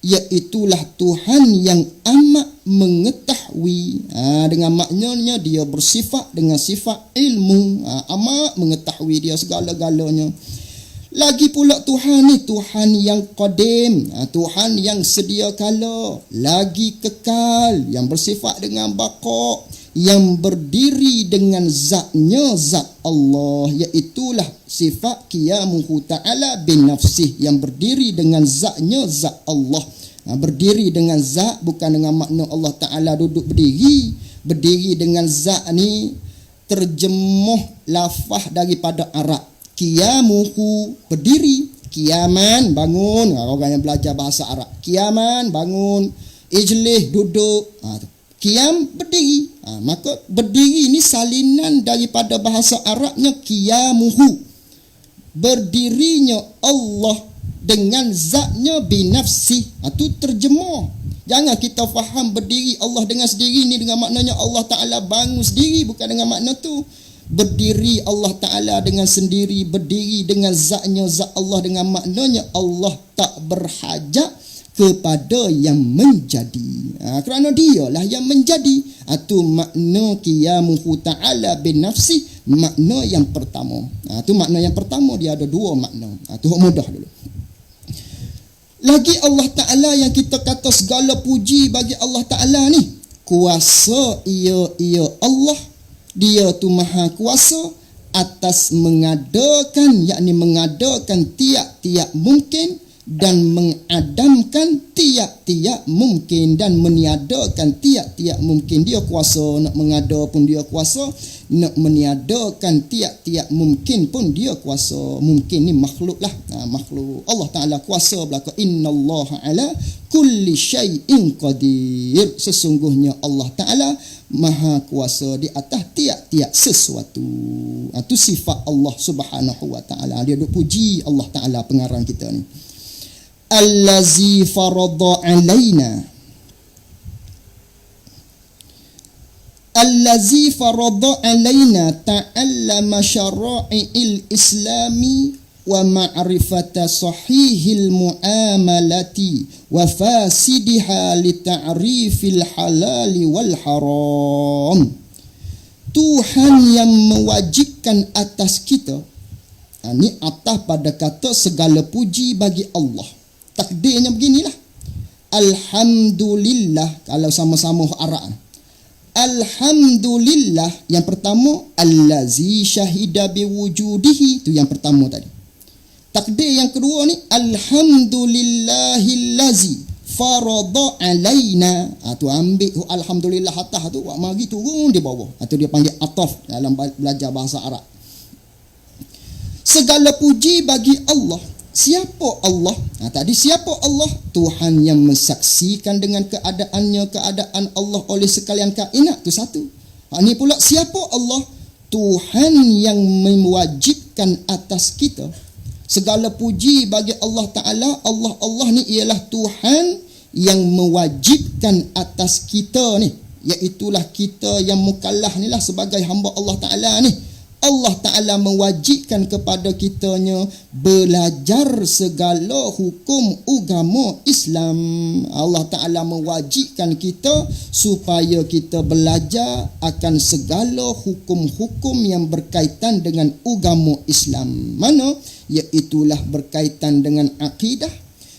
iaitulah Tuhan yang amat mengetahui. Dengan maknanya dia bersifat dengan sifat ilmu. Amat mengetahui dia segala-galanya. Lagi pula Tuhan ni Tuhan yang qadim, Tuhan yang sedia kala, lagi kekal, yang bersifat dengan baqa, yang berdiri dengan zatnya zat Allah, iaitulah sifat qiyamuhu ta'ala bin nafsih, yang berdiri dengan zatnya zat Allah. Berdiri dengan zat bukan dengan makna Allah Ta'ala duduk berdiri dengan zat ni terjemuh lafaz daripada Arab. Qiyamuhu berdiri, qiyaman bangun. Orang yang belajar bahasa Arab, qiyaman bangun, ijlih duduk, qiyam berdiri. Maka berdiri ni salinan daripada bahasa Arabnya qiyamuhu, berdirinya Allah dengan zatnya binafsi. Itu terjemah. Jangan kita faham berdiri Allah dengan sendiri ni dengan maknanya Allah Ta'ala bangun sendiri, bukan dengan makna tu. Berdiri Allah Ta'ala dengan sendiri, berdiri dengan zatnya zat Allah, dengan maknanya Allah tak berhajat kepada yang menjadi. Kerana dialah yang menjadi. Itu makna qiyamuhu ta'ala bin nafsi, makna yang pertama. Itu makna yang pertama. Dia ada dua makna. Itu mudah dulu. Lagi Allah Ta'ala yang kita kata segala puji bagi Allah Ta'ala ni. Kuasa ia Allah. Dia tu maha kuasa atas mengadakan, yakni mengadakan tiap-tiap mungkin dan mengadamkan tiap-tiap mungkin dan meniadakan tiap-tiap mungkin. Dia kuasa nak mengada pun dia kuasa, nak meniadakan tiap-tiap mungkin pun dia kuasa. Mungkin ni makhluk lah, makhluk. Allah Ta'ala kuasa belaka. Innallaha ala kulli syai'in qadir. Sesungguhnya Allah Ta'ala maha kuasa di atas tiap-tiap sesuatu. Itu sifat Allah Subhanahu wa Ta'ala. Dia duk puji Allah Ta'ala pengarang kita ni. Allazi farada alaina, allazi farada alaina ta'allama syara'i'il islami wa ma'rifata sahihil muamalati wa fasidiha li ta'rifil halali wal haram. Tuhan yang mewajibkan atas kita, ini atas pada kata segala puji bagi Allah. Takdirnya beginilah. Alhamdulillah, kalau sama-sama Arab. Alhamdulillah, yang pertama allazi syahida biwujudihi, itu yang pertama tadi. Takdir yang kedua ni alhamdulillahillazi farada alaina. Tu ambil alhamdulillah atas tu, wak mari turun di bawah. Atau dia panggil ataf dalam belajar bahasa Arab. Segala puji bagi Allah. Siapa Allah? Tadi siapa Allah? Tuhan yang mensaksikan dengan keadaannya, keadaan Allah oleh sekalian kainat. Itu satu. Ini pula siapa Allah? Tuhan yang mewajibkan atas kita. Segala puji bagi Allah Ta'ala. Allah ni ialah Tuhan yang mewajibkan atas kita ni. Iaitulah kita yang mukallaf ni lah sebagai hamba Allah Ta'ala ni. Allah Ta'ala mewajibkan kepada kitanya belajar segala hukum agama Islam. Allah Ta'ala mewajibkan kita supaya kita belajar akan segala hukum-hukum yang berkaitan dengan agama Islam. Mana? Iaitulah berkaitan dengan akidah,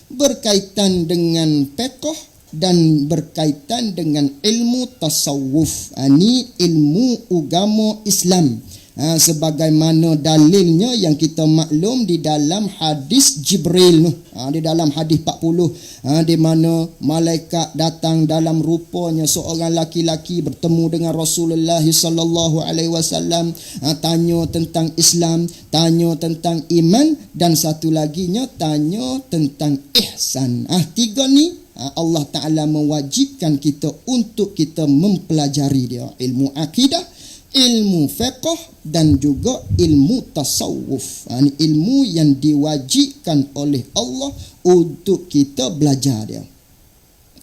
berkaitan dengan fiqh dan berkaitan dengan ilmu tasawuf. Ini ilmu agama Islam. Sebagaimana dalilnya yang kita maklum di dalam hadis Jibril, di dalam hadis 40, di mana malaikat datang dalam rupanya seorang laki-laki bertemu dengan Rasulullah sallallahu alaihi wasallam, tanya tentang Islam, tanya tentang iman, dan satu laginya tanya tentang ihsan. Tiga ni Allah Ta'ala mewajibkan kita untuk kita mempelajari dia. Ilmu akidah, ilmu fiqh dan juga ilmu tasawuf. Ini ilmu yang diwajibkan oleh Allah untuk kita belajar dia.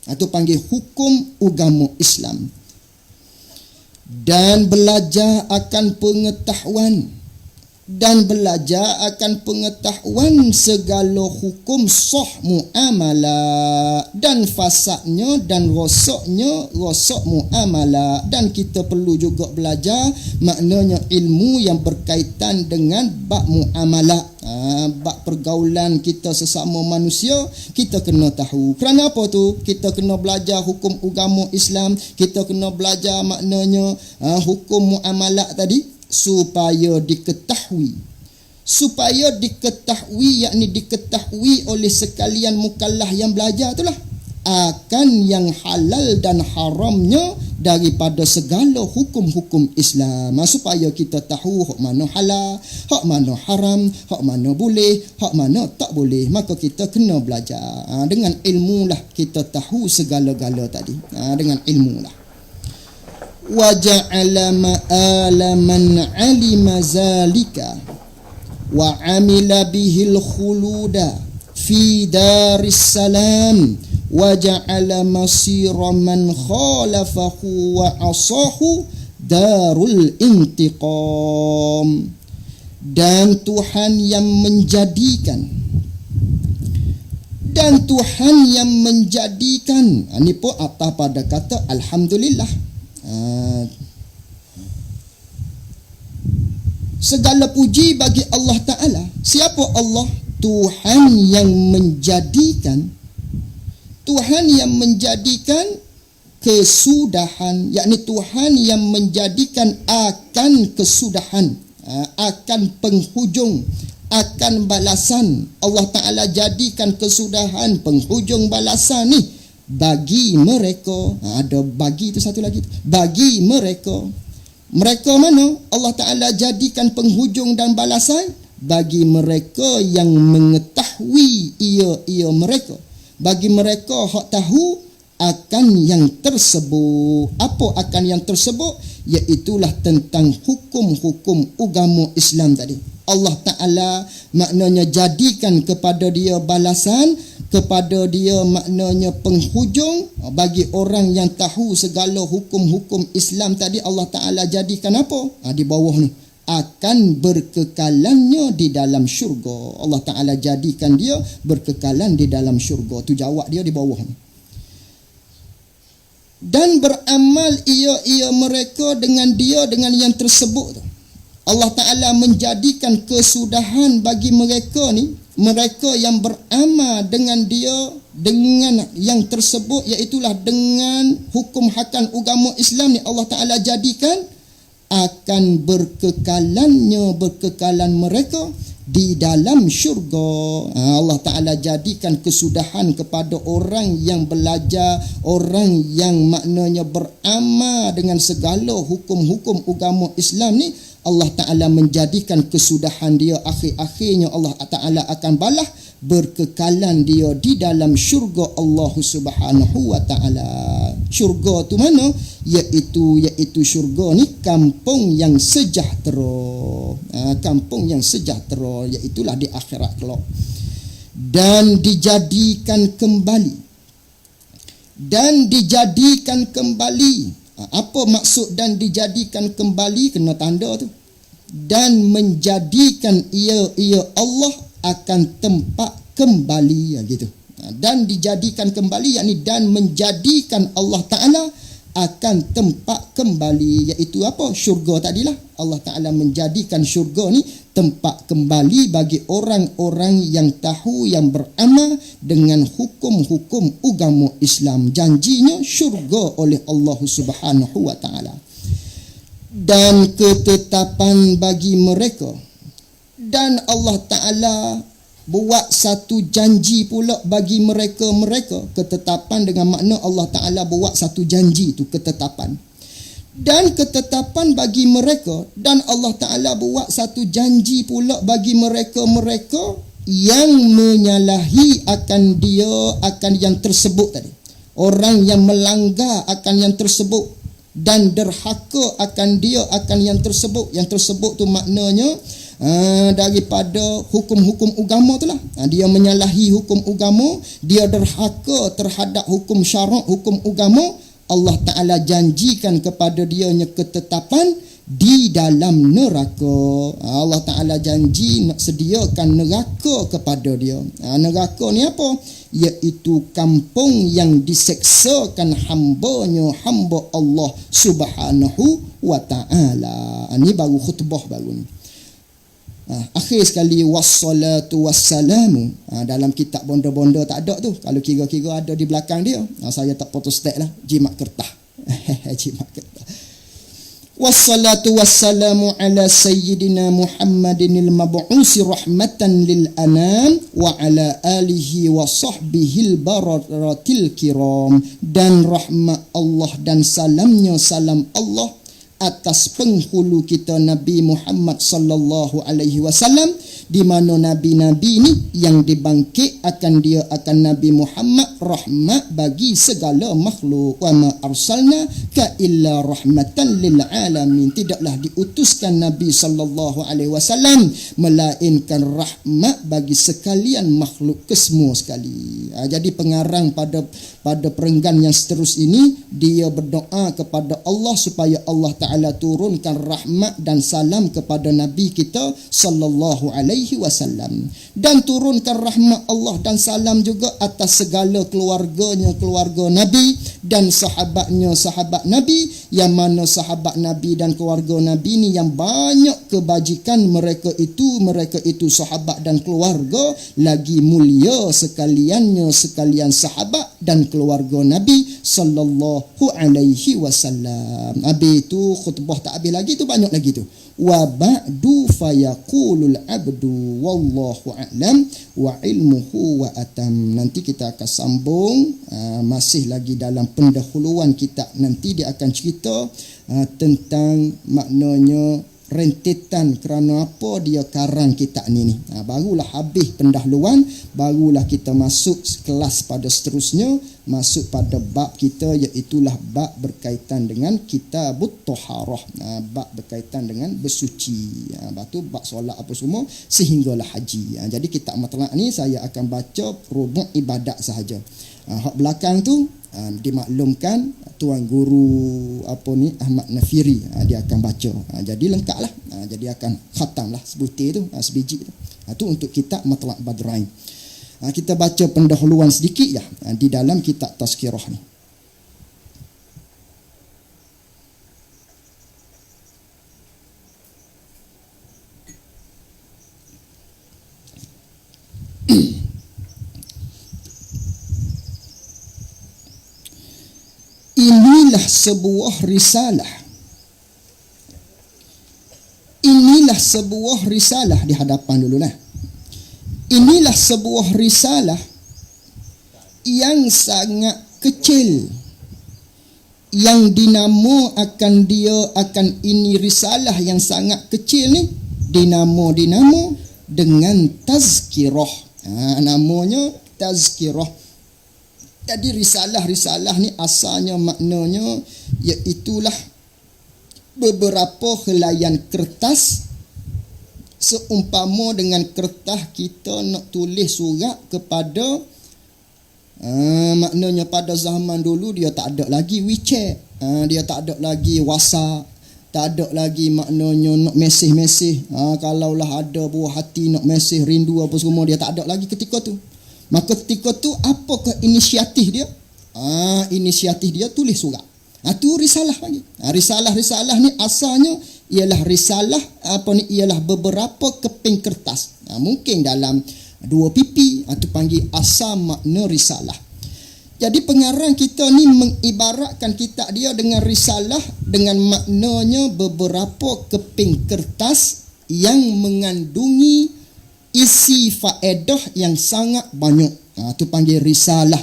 Itu panggil hukum agama Islam. Dan belajar akan pengetahuan, dan belajar akan pengetahuan segala hukum sah muamalah dan fasadnya dan rosaknya rosak muamalah. Dan kita perlu juga belajar maknanya ilmu yang berkaitan dengan bab muamalah, bab pergaulan kita sesama manusia. Kita kena tahu. Kerana apa tu? Kita kena belajar hukum agama Islam. Kita kena belajar maknanya hukum muamalah tadi, supaya diketahui, yakni diketahui oleh sekalian mukallaf yang belajar itulah akan yang halal dan haramnya daripada segala hukum-hukum Islam. Supaya kita tahu hak mana halal, hak mana haram, hak mana boleh, hak mana tak boleh. Maka kita kena belajar. Dengan ilmu lah kita tahu segala-gala tadi. Dengan ilmu lah. Wa ja'ala ma'ala man 'alima zalika wa 'amila bihil khuluda fi daris salam wa ja'ala masira man khalafahu wa asahu darul intiqam. Dan Tuhan yang menjadikan, ini pun atas pada kata alhamdulillah. Segala puji bagi Allah Ta'ala. Siapa Allah? Tuhan yang menjadikan kesudahan, yakni Tuhan yang menjadikan akan kesudahan, akan penghujung, akan balasan. Allah Ta'ala jadikan kesudahan, penghujung, balasan ni bagi mereka. Ada bagi itu satu lagi, bagi mereka mana Allah Ta'ala jadikan penghujung dan balasan? Bagi mereka yang mengetahui ia mereka, bagi mereka hak tahu akan yang tersebut. Apa akan yang tersebut? Iaitulah tentang hukum-hukum agama Islam tadi. Allah Ta'ala maknanya jadikan kepada dia balasan, kepada dia maknanya penghujung. Bagi orang yang tahu segala hukum-hukum Islam tadi, Allah Ta'ala jadikan apa? Di bawah ni, akan berkekalannya di dalam syurga. Allah Ta'ala jadikan dia berkekalan di dalam syurga. Tu jawab dia di bawah ni. Dan beramal ia mereka dengan yang tersebut tu. Allah Ta'ala menjadikan kesudahan bagi mereka ni, mereka yang beramal dengan yang tersebut, iaitulah dengan hukum hakam agama Islam ni, Allah Ta'ala jadikan akan berkekalan mereka di dalam syurga. Allah Ta'ala jadikan kesudahan kepada orang yang belajar, orang yang maknanya beramal dengan segala hukum-hukum agama Islam ni. Allah Ta'ala menjadikan kesudahan dia, akhir-akhirnya Allah Ta'ala akan balas berkekalan dia di dalam syurga Allah Subhanahu wa Ta'ala. Syurga tu mana? Iaitu syurga ni kampung yang sejahtera. Kampung yang sejahtera, iaitulah di akhirat kelak. Dan dijadikan kembali. Apa maksud dan dijadikan kembali? Kena tanda tu. Dan menjadikan ia Allah akan tempat kembali, gitu. Dan dijadikan kembali, yakni dan menjadikan Allah Ta'ala akan tempat kembali, iaitu apa? Syurga tadilah. Allah Ta'ala menjadikan syurga ni tempat kembali bagi orang-orang yang tahu, yang beramal dengan hukum-hukum agama Islam. Janjinya syurga oleh Allah Subhanahu wa Ta'ala. Dan ketetapan bagi mereka. Dan Allah Ta'ala buat satu janji pula bagi mereka. Ketetapan dengan makna Allah Ta'ala buat satu janji, tu ketetapan. Dan ketetapan bagi mereka, dan Allah Ta'ala buat satu janji pula bagi mereka yang menyalahi akan yang tersebut tadi. Orang yang melanggar akan yang tersebut dan derhaka akan yang tersebut. Yang tersebut tu maknanya daripada hukum-hukum agama tu lah. Dia menyalahi hukum agama, dia derhaka terhadap hukum syarak, hukum agama. Allah Ta'ala janjikan kepada dianya ketetapan di dalam neraka. Allah Ta'ala janji nak sediakan neraka kepada dia. Neraka ni apa? Iaitu kampung yang diseksakan hamba Allah Subhanahu wa Ta'ala. Ini baru khutbah baru ni. Akhir sekali, wassalatu wassalamu. Dalam kitab bonda-bonda tak ada tu. Kalau kira-kira ada di belakang dia. Saya tak photostat lah, jimat kertas. Jimat kertas. Wassalatu wassalamu ala sayyidina Muhammadinil mab'usi rahmatan lil anam wa ala alihi wa sahbihil bararatil kiram. Dan rahmat Allah dan salamnya, salam Allah atas penghulu kita Nabi Muhammad sallallahu alaihi wasallam, di mana nabi-nabi ni yang dibangkit akan Nabi Muhammad rahmat bagi segala makhluk. Wa ma arsalna ka illa rahmatan lil alamin. Tidaklah diutuskan Nabi sallallahu alaihi wasallam melainkan rahmat bagi sekalian makhluk kesemua sekali. Jadi pengarang pada perenggan yang seterus ini, dia berdoa kepada Allah supaya Allah Ta'ala turunkan rahmat dan salam kepada Nabi kita sallallahu alaihi alaihi wasallam, dan turunkan rahmat Allah dan salam juga atas segala keluarganya, keluarga Nabi, dan sahabatnya, sahabat Nabi, yang mana sahabat Nabi dan keluarga Nabi ni yang banyak kebajikan mereka itu sahabat dan keluarga lagi mulia sekalian sahabat dan keluarga Nabi sallallahu alaihi wasallam. Habis itu khutbah tak habis lagi tu, banyak lagi tu. Wa ba'du fayaqulul abdu wallahu a'lam wa ilmuhu wa atam. Nanti kita akan sambung, masih lagi dalam pendahuluan kita. Nanti dia akan cerita tentang maknanya rentetan kerana apa dia karang kitab ni. Barulah habis pendahuluan, barulah kita masuk kelas pada seterusnya, masuk pada bab kita, iaitulah bab berkaitan dengan kitabut taharah, bab berkaitan dengan bersuci, batu bab solat apa semua sehinggalah haji. Jadi kitab matlaq ni saya akan baca rubuk ibadat sahaja. Hak belakang tu dimaklumkan tuan guru Ahmad Nafiri, dia akan baca. Jadi lengkaplah. Jadi akan khatamlah sebutir tu, sebiji tu. Tu untuk kitab Matlaq Badrain. Kita baca pendahuluan sedikit ya di dalam kitab Tazkirah ni. Inilah sebuah risalah. Inilah sebuah risalah di hadapan dululah. Inilah sebuah risalah yang sangat kecil, yang dinamo akan ini risalah yang sangat kecil ni dinamo dengan tazkirah. Namanya tazkirah. Jadi risalah ni asalnya maknanya iaitulah beberapa helaian kertas, seumpama dengan kertas kita nak tulis surat kepada maknanya pada zaman dulu dia tak ada lagi WeChat, dia tak ada lagi WhatsApp, tak ada lagi maknanya nak mesej. Kalaulah ada buah hati nak mesej rindu apa semua, dia tak ada lagi ketika tu. Maka ketika tu apakah inisiatif dia? Inisiatif dia tulis surat. Tu risalah lagi. Risalah ni asalnya ialah risalah ialah beberapa keping kertas. Mungkin dalam 2 pipi, atau panggil asal makna risalah. Jadi pengarang kita ni mengibaratkan kitab dia dengan risalah, dengan maknanya beberapa keping kertas yang mengandungi isi faedah yang sangat banyak. Tu panggil risalah.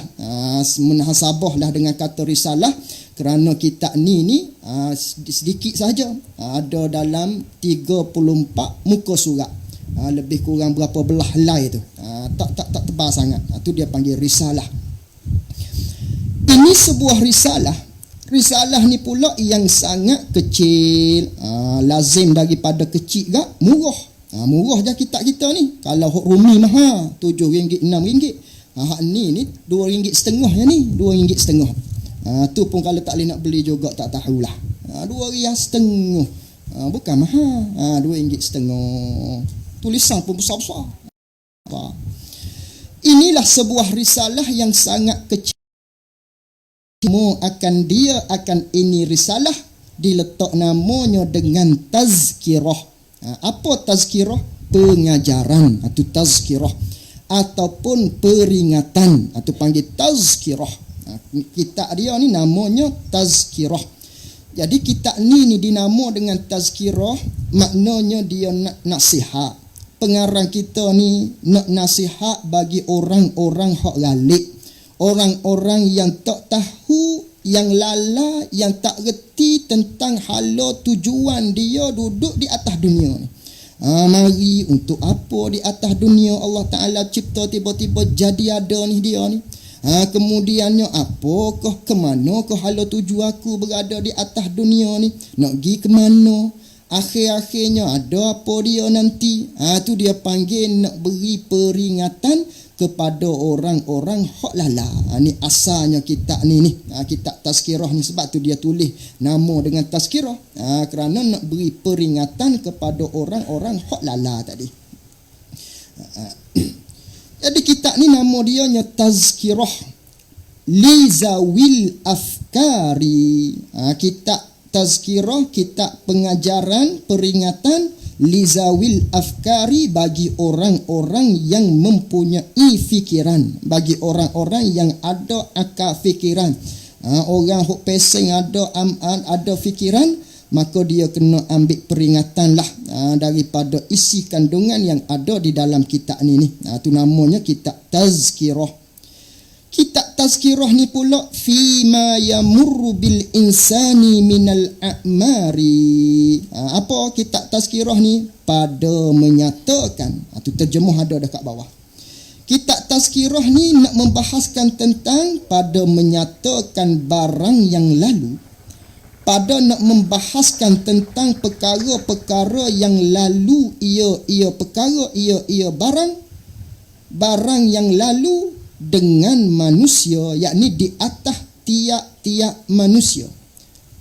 Munhasabahlah dengan kata risalah kerana kitab ni sedikit saja. Ada dalam 34 muka surat. Lebih kurang berapa belah helai tu. Tak tebal sangat. Tu dia panggil risalah. Ini sebuah risalah. Risalah ni pula yang sangat kecil. Lazim daripada kecil gak murah. Murah je kitab kita ni. Kalau Rumi mahal, RM7, RM6. Hak ni RM2.5 je ni, RM2.5. Tu pun kalau tak boleh nak beli juga tak tahulah. RM2.5. Bukan mahal. RM2.5. Tulisan pun besar-besar. Inilah sebuah risalah yang sangat kecil. Ini risalah diletak namanya dengan tazkirah. Apa tazkirah? Pengajaran atau tazkirah, ataupun peringatan atau panggil tazkirah. Kitab dia ni namanya tazkirah. Jadi kitab ni dinamo dengan tazkirah, maknanya dia nak nasihat. Pengarang kita ni nak nasihat bagi orang-orang hak galik, orang-orang yang tak tahu, yang lala, yang tak reti tentang hala tujuan dia duduk di atas dunia ni. Mari untuk apa di atas dunia Allah Ta'ala cipta tiba-tiba jadi ada ni dia ni. Kemudiannya apakah, ke mana ke hala tuju aku berada di atas dunia ni, nak pergi ke mana, akhir-akhirnya ada apa dia nanti. Tu dia panggil nak beri peringatan kepada orang-orang hak lala. Ni asalnya kitab ni kitab tazkirah ni. Sebab tu dia tulis nama dengan tazkirah, kerana nak beri peringatan kepada orang-orang hak lala tadi. Jadi kitab ni nama dia nya Tazkirah li zawil afkari. Kitab Tazkirah, kitab pengajaran, peringatan li zawil afkari, bagi orang-orang yang mempunyai fikiran, bagi orang-orang yang ada akal fikiran. Orang hok pesing ada fikiran, maka dia kena ambil peringatan lah daripada isi kandungan yang ada di dalam kitab ni. Tu namanya kitab Tazkirah. Kitab Tazkirah ni pula fima yamurru bil insani minal a'mari. Apa kitab Tazkirah ni? Pada menyatakan. Tu terjemuh ada dekat bawah. Kitab Tazkirah ni nak membahaskan tentang pada menyatakan barang yang lalu, pada nak membahaskan tentang perkara-perkara yang lalu, ia perkara, ia barang yang lalu dengan manusia, yakni di atas tiap-tiap manusia.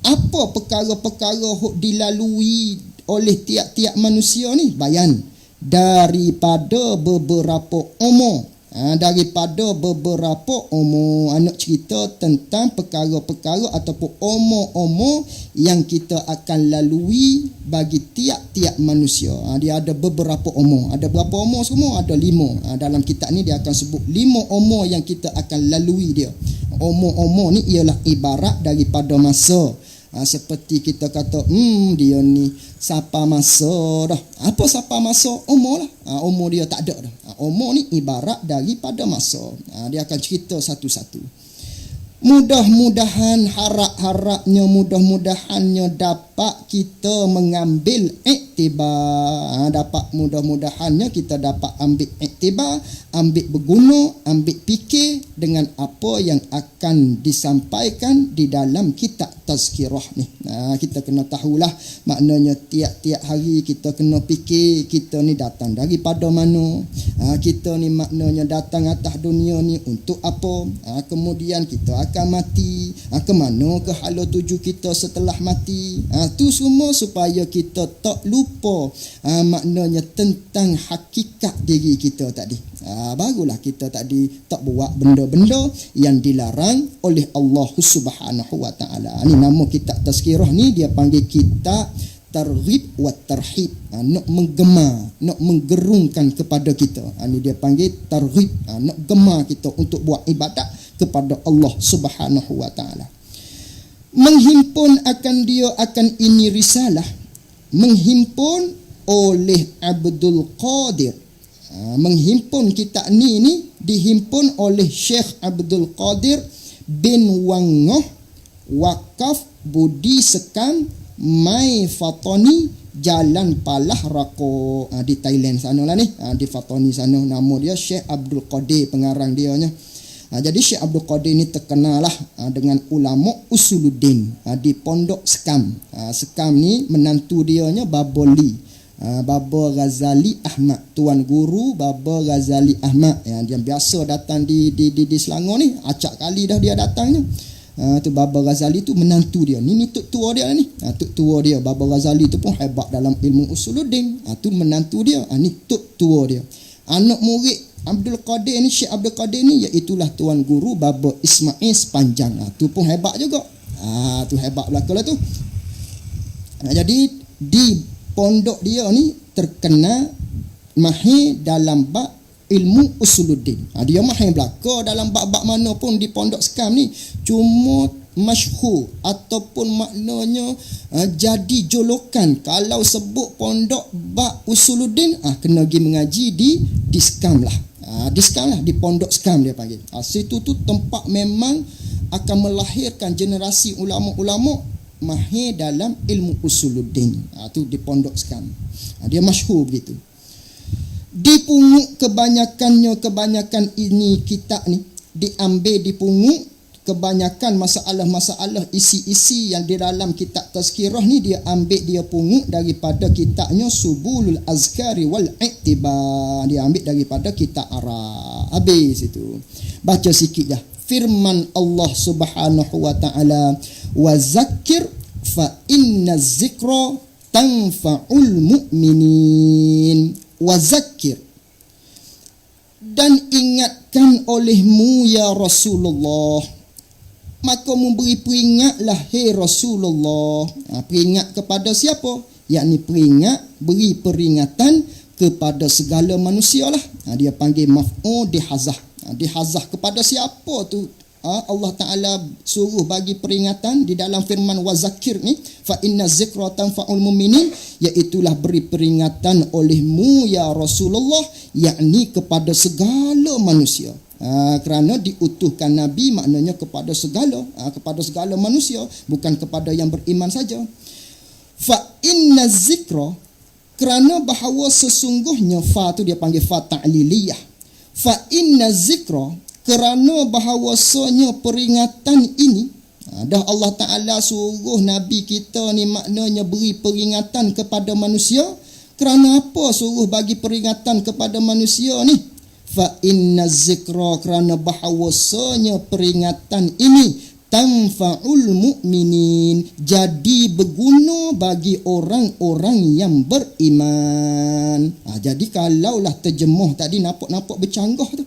Apa perkara-perkara yang dilalui oleh tiap-tiap manusia ni? Bayan daripada beberapa umur. Daripada beberapa umur, anak cerita tentang perkara-perkara ataupun umur-umur yang kita akan lalui bagi tiap-tiap manusia. Dia ada beberapa umur. Ada berapa umur semua? Ada 5. Dalam kitab ni dia akan sebut 5 umur yang kita akan lalui dia. Umur-umur ni ialah ibarat daripada masa. Seperti kita kata, dia ni sapa masa dah. Apa sapa masa? Umur lah. Umur dia tak ada dah. Umur ni ibarat daripada masa. Dia akan cerita satu-satu. Mudah-mudahan, harap-harapnya, mudah-mudahannya dapat kita mengambil iktibar. Mudah-mudahannya kita dapat ambil iktibar, ambil berguna, ambil fikir dengan apa yang akan disampaikan di dalam kitab Tazkirah ni. Kita kena tahulah, maknanya tiap-tiap hari kita kena fikir kita ni datang daripada mana. Kita ni maknanya datang atas dunia ni untuk apa. Kemudian kita akan mati. Ke mana ke hala tuju kita setelah mati. Tu semua supaya kita tak lupa maknanya tentang hakikat diri kita tadi. Barulah kita tadi tak buat benda-benda yang dilarang oleh Allah Subhanahu wa taala. Ni nama kitab Tazkirah ni dia panggil kitab Targhib wa Tarhib. Nak menggema, nak menggerungkan kepada kita. Ni dia panggil targhib, nak gema kita untuk buat ibadat kepada Allah Subhanahu wa taala. Menghimpun akan ini risalah, menghimpun oleh Abdul Qadir. Menghimpun kitab ni dihimpun oleh Syekh Abdul Qadir bin Wangoh Wakaf Budi Sekam Mai Fatoni Jalan Palah Rako di Thailand sana lah ni. Di Fatoni sana, nama dia Syekh Abdul Qadir pengarang dia nya. Jadi Syekh Abdul Qadir ni terkenal lah dengan ulama Usuluddin di Pondok Sekam. Sekam ni menantu dia nya Baboli. Baba Ghazali Ahmad, tuan guru Baba Ghazali Ahmad yang dia biasa datang di Selangor ni. Acak kali dah dia datangnya. Tu Baba Ghazali tu menantu dia. Ni tok tua dia ni. Tok tua dia Baba Ghazali tu pun hebat dalam ilmu Usuluddin. Tu menantu dia. Ni tok tua dia. Anak murid Abdul Qadir ni, Syekh Abdul Qadir ni, iaitulah tuan guru Baba Ismail Sepanjang. Tu pun hebat juga. Tu hebat belaka lah tu. Jadi di pondok dia ni terkenal mahir dalam bab ilmu Usuluddin. Dia mahir belaka dalam bab-bab mana pun di Pondok Sekam ni. Cuma masyhur ataupun maknanya jadi jolokan kalau sebut pondok bab Usuluddin, kena pergi mengaji di Sekam lah. Di Sekam lah, di Pondok Sekam dia panggil. Situ tu tempat memang akan melahirkan generasi ulama-ulama mahir dalam ilmu Usuluddin. Tu di Pondok Sekam. Dia masyhur begitu. Dipungut kebanyakan ini kitab ni diambil, dipungut kebanyakan masalah-masalah isi-isi yang di dalam kitab Tazkirah ni dia ambil, dia pungut daripada kitabnya Subulul Azkari wal I'tibar. Dia ambil daripada kitab Arab. Habis itu. Baca sikit dah. Firman Allah Subhanahu wa taala, wa zakkir fa inna zikra tanfa'ul mu'minin. Wa zakkir, dan ingatkan olehmu ya Rasulullah. Maka memberi peringatlah hai Rasulullah. Peringat kepada siapa? Yakni beri peringatan kepada segala manusia lah. Dia panggil maf'ul dihazah. Dihazah kepada siapa tu? Allah Ta'ala suruh bagi peringatan di dalam firman wazakir ni, fa inna zikra tanfa'ul mu'minin, iaitulah beri peringatan olehmu ya Rasulullah, yakni kepada segala manusia. Kerana diutuhkan Nabi maknanya kepada segala manusia, bukan kepada yang beriman saja. Fa inna zikra, kerana bahawa sesungguhnya, fa tu dia panggil fa ta'liliyah. Fa inna zikra, kerana bahawasanya peringatan ini, dah Allah Ta'ala suruh Nabi kita ni maknanya beri peringatan kepada manusia. Kerana apa suruh bagi peringatan kepada manusia ni? Fa inna zikra, kerana bahawasanya peringatan ini tanfa'ul mu'minin, jadi berguna bagi orang-orang yang beriman. Jadi kalaulah terjemuh tadi nampak bercanggah tu,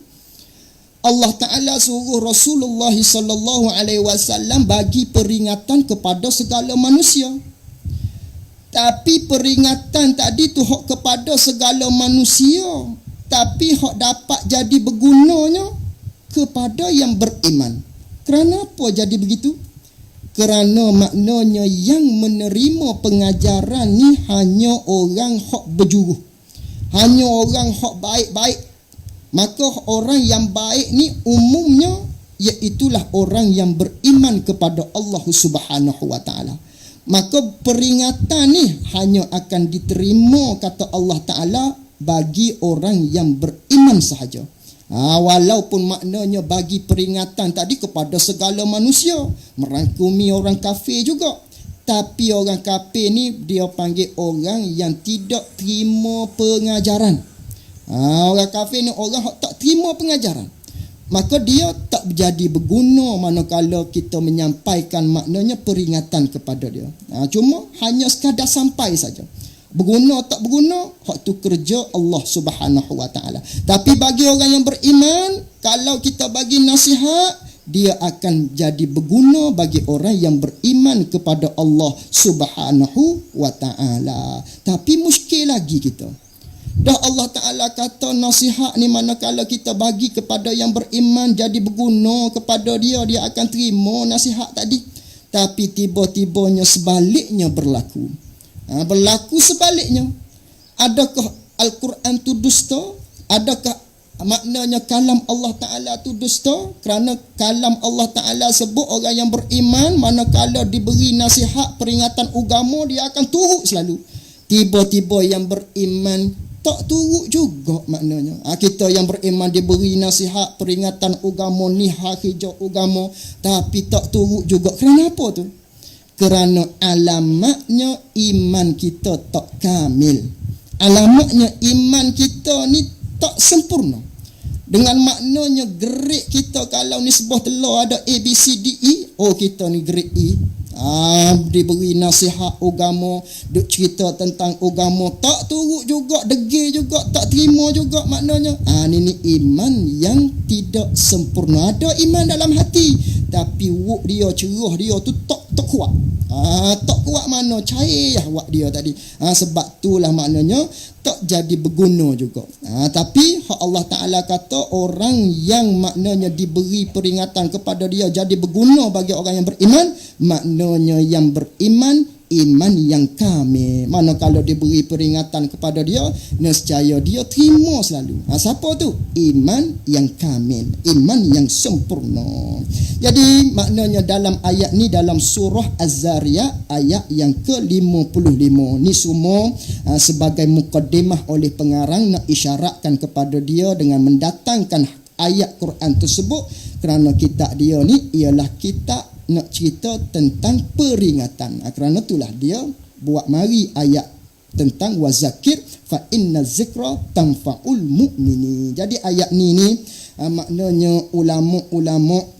Allah Ta'ala suruh Rasulullah sallallahu alaihi wasallam bagi peringatan kepada segala manusia. Tapi peringatan tadi tu hak kepada segala manusia, tapi hak dapat jadi bergunanya kepada yang beriman. Kerana apa jadi begitu? Kerana maknanya yang menerima pengajaran ni hanya orang hak berjuruh, hanya orang hak baik-baik. Maka orang yang baik ni umumnya iaitulah orang yang beriman kepada Allah Subhanahu wa Ta'ala. Maka peringatan ni hanya akan diterima, kata Allah Ta'ala, bagi orang yang beriman sahaja. Walaupun maknanya bagi peringatan tadi kepada segala manusia, merangkumi orang kafir juga. Tapi orang kafir ni dia panggil orang yang tidak terima pengajaran. Orang kafir ni orang yang tak terima pengajaran, maka dia tak jadi berguna manakala kita menyampaikan maknanya peringatan kepada dia. Cuma hanya sekadar sampai saja. Berguna tak berguna, hak tu kerja Allah Subhanahu wa Ta'ala. Tapi bagi orang yang beriman, kalau kita bagi nasihat, dia akan jadi berguna bagi orang yang beriman kepada Allah Subhanahu wa Ta'ala. Tapi muskil lagi kita. Dah Allah Ta'ala kata nasihat ni manakala kita bagi kepada yang beriman jadi berguna kepada dia, dia akan terima nasihat tadi. Tapi tiba-tibanya sebaliknya berlaku. Berlaku sebaliknya. Adakah Al-Quran tu dusta? Adakah maknanya kalam Allah Ta'ala tu dusta? Kerana kalam Allah Ta'ala sebut orang yang beriman manakala diberi nasihat peringatan agama dia akan turut selalu. Tiba-tiba yang beriman tak turut juga maknanya. Kita yang beriman diberi nasihat peringatan agama ni hijau agama, tapi tak turut juga. Kerana apa tu? Kerana alamatnya iman kita tak kamil. Alamatnya iman kita ni tak sempurna. Dengan maknanya grade kita kalau nisbah telur ada A, B, C, D, E, kita ni grade E. Diberi nasihat agama, duk cerita tentang agama, tak turut juga, degil juga, tak terima juga maknanya. Ini iman yang tidak sempurna. Ada iman dalam hati, tapi wuk dia, cerah dia tu tak kuat. Tak kuat mana cair wak dia tadi. Sebab itulah maknanya tak jadi berguna juga. Tapi Allah Ta'ala kata orang yang maknanya diberi peringatan kepada dia jadi berguna bagi orang yang beriman, maknanya yang beriman iman yang kamil. Mana kalau diberi peringatan kepada dia, nescaya dia terima selalu. Siapa tu? Iman yang kamil, iman yang sempurna. Jadi maknanya dalam ayat ni, dalam surah Az-Zariyat ayat yang ke-55 ni semua sebagai mukaddimah oleh pengarang nak isyaratkan kepada dia dengan mendatangkan ayat Quran tersebut. Kerana kitab dia ni ialah kitab nak cerita tentang peringatan. Kerana itulah dia buat mari ayat tentang wazakir fa inna zikra tanfa'ul mu'minin. Jadi ayat ni maknanya ulama-ulama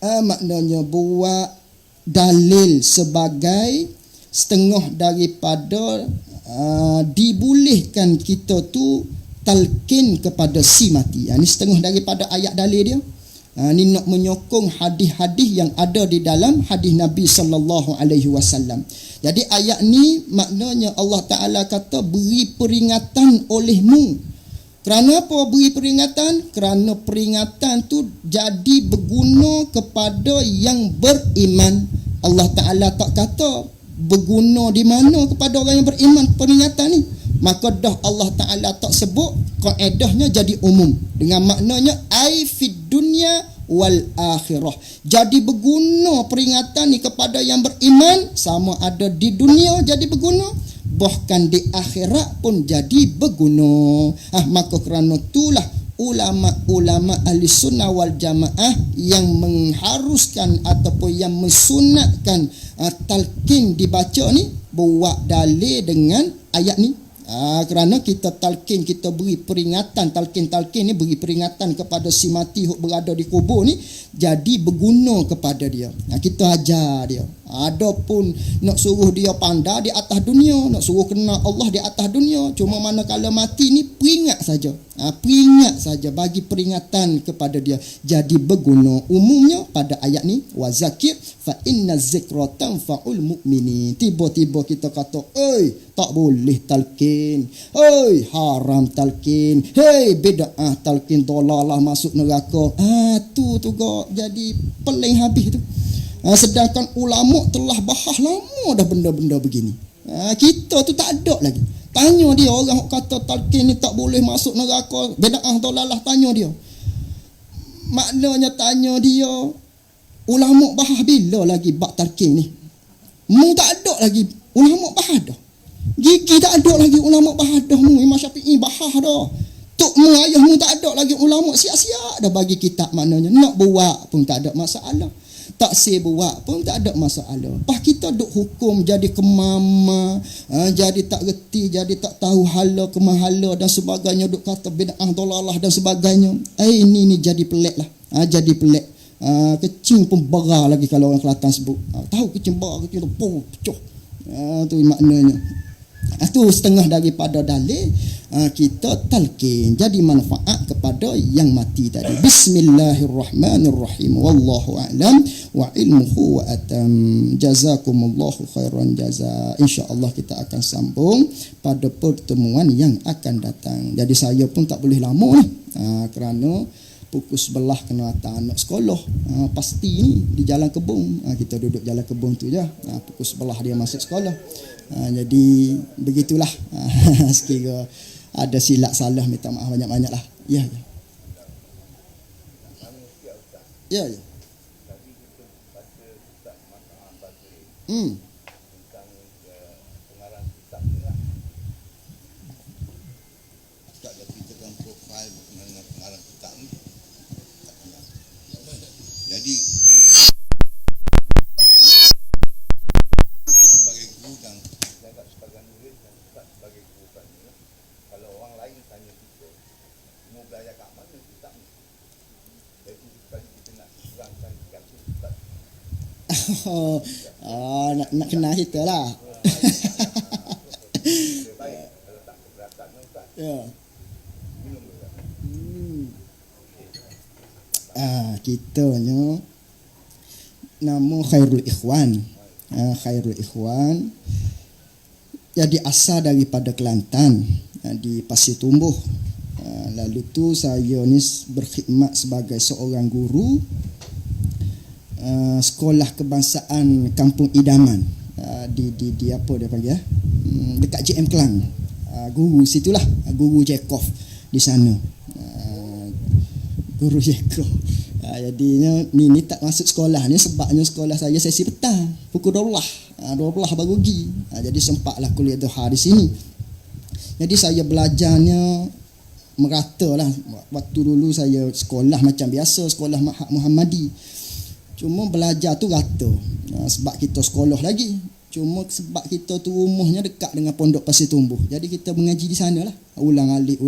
maknanya buat dalil sebagai setengah daripada dibolehkan kita tu talqin kepada si mati. Ini setengah daripada ayat dalil dia. Ini nak menyokong hadis-hadis yang ada di dalam hadis Nabi sallallahu alaihi wasallam. Jadi ayat ni maknanya Allah Taala kata beri peringatan olehmu. Kerana apa beri peringatan? Kerana peringatan tu jadi berguna kepada yang beriman. Allah Taala tak kata berguna di mana kepada orang yang beriman peringatan ni. Maka dah Allah Ta'ala tak sebut, kaedahnya jadi umum. Dengan maknanya, ai fid dunya wal akhirah. Jadi berguna peringatan ni kepada yang beriman, sama ada di dunia jadi berguna, bahkan di akhirat pun jadi berguna. Maka kerana itulah ulama-ulama ahli sunnah wal jamaah yang mengharuskan ataupun yang mensunatkan talqin dibaca ni, buat dalil dengan ayat ni. Kerana kita talqin, kita beri peringatan, talqin ni beri peringatan kepada si mati yang berada di kubur ni, jadi berguna kepada dia. Kita ajar dia. Adapun nak suruh dia pandai di atas dunia, nak suruh kenal Allah di atas dunia, cuma manakala mati ni peringat saja. Peringat saja, bagi peringatan kepada dia, jadi berguna. Umumnya pada ayat ni, wa zakir fa inna zikra tanfa'ul mu'minin. Tiba-tiba kita kata, oi, tak boleh talqin, oi, haram talqin, hei, bid'ah talqin, dolalah, masuk neraka. Tu kok jadi peling habis tu. Sedangkan ulama telah bahas lama dah benda-benda begini. Kita tu tak ada lagi. Tanya dia orang kata talqin ni tak boleh masuk neraka, bid'ah dolalah, tanya dia. Maknanya tanya dia, ulama bahas bila lagi bab talqin ni? Mu tak ada lagi ulama bahas dah. Gigi tak ada lagi ulama bahas dah. Mu Imam Syafi'i bahas dah. Tok mu ayah mu tak ada lagi ulama, siap-siap dah bagi kitab. Maknanya nak buat pun tak ada masalah, tak buat pun tak ada masalah. Pas kita duk hukum jadi kemama, jadi tak reti, jadi tak tahu hala kemahala dan sebagainya, duk kata bid'ah dolalah dan sebagainya. Ini jadi pelik lah. Jadi pelik. Kecing pun berah lagi kalau orang Kelantan sebut. Tahu kecing berah, kecing tu pecuh. Tu maknanya. Itu setengah daripada dalil kita talqin, jadi manfaat kepada yang mati tadi. Bismillahirrahmanirrahim. Wallahu a'lam wa ilmuhu wa atam. Jazakumullahu khairan jaza. InsyaAllah kita akan sambung pada pertemuan yang akan datang. Jadi saya pun tak boleh lama ni, kerana pukul 11 kena hantar anak sekolah. Pasti ni di Jalan Kebun. Kita duduk Jalan Kebun tu je. Pukul 11 dia masuk sekolah. Jadi begitulah. Sekira ada silap salah, minta maaf banyak-banyak lah. Ya. Jadi sebagai guru dan saya sebagai murid dan sebagai guru kan, kalau orang lain tanya kita mau belajar kat mana, kita ni. Jadi sekali kita nak kurangkan kasut kita. Nak kenal kita lah. Baik, kalau tak keberatan Ustaz. Ya. Minum Ustaz. Kitanya nama Khairul Ikhwan. Khairul Ikhwan jadi asal daripada Kelantan, di Pasir Tumbuh. Lalu tu saya ni berkhidmat sebagai seorang guru sekolah kebangsaan Kampung Idaman, di apa dia panggil, dekat JM Kelang. Guru situlah, guru Jekov di sana. Guru Jekov. Jadinya ni tak masuk sekolah ni sebabnya sekolah saya sesi petang pukul 12 baru pergi. Jadi sempatlah kuliah duha di sini. Jadi saya belajarnya merata lah. Waktu dulu saya sekolah macam biasa, sekolah Muhammadi. Cuma belajar tu rata. Sebab kita sekolah lagi. Cuma sebab kita tu rumahnya dekat dengan Pondok Pasir Tumbuh. Jadi kita mengaji di sana lah. Ulang alik.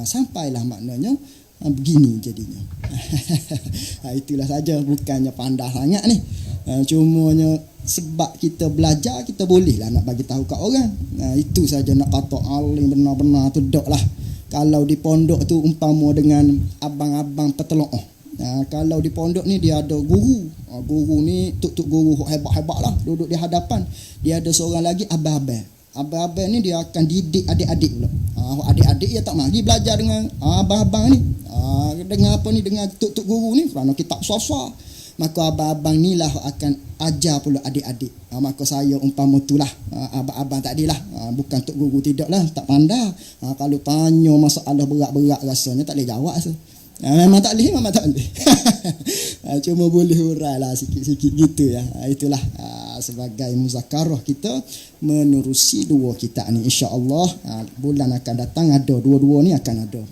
Sampailah maknanya begini jadinya. Itulah saja, bukannya pandai sangat ni. Cumanya sebab kita belajar, kita bolehlah nak bagi tahu kat orang. Itu saja nak kata alim benar-benar tu dok lah. Kalau di pondok tu umpama dengan abang-abang peteloh. Kalau di pondok ni dia ada guru. Guru ni tuk-tuk guru hebat-hebat lah duduk di hadapan. Dia ada seorang lagi abang-abang. Abang-abang ni dia akan didik adik-adik pula. Adik-adik dia tak mari belajar dengan abang-abang ni. Dengan apa ni, dengan tuk-tuk guru ni kerana kitab susah. Maka abang-abang ni lah akan ajar pula adik-adik. Maka saya umpama tu lah, abang-abang tadi lah, bukan tuk guru tidak lah, tak pandai. Kalau tanya masalah berat-berat rasanya tak boleh jawab tu. Memang tak boleh. Cuma boleh hurai lah sikit-sikit gitu ya. Itulah sebagai muzakarah kita menerusi dua kitab ni, insya-Allah. Bulan akan datang ada dua-dua ni akan ada.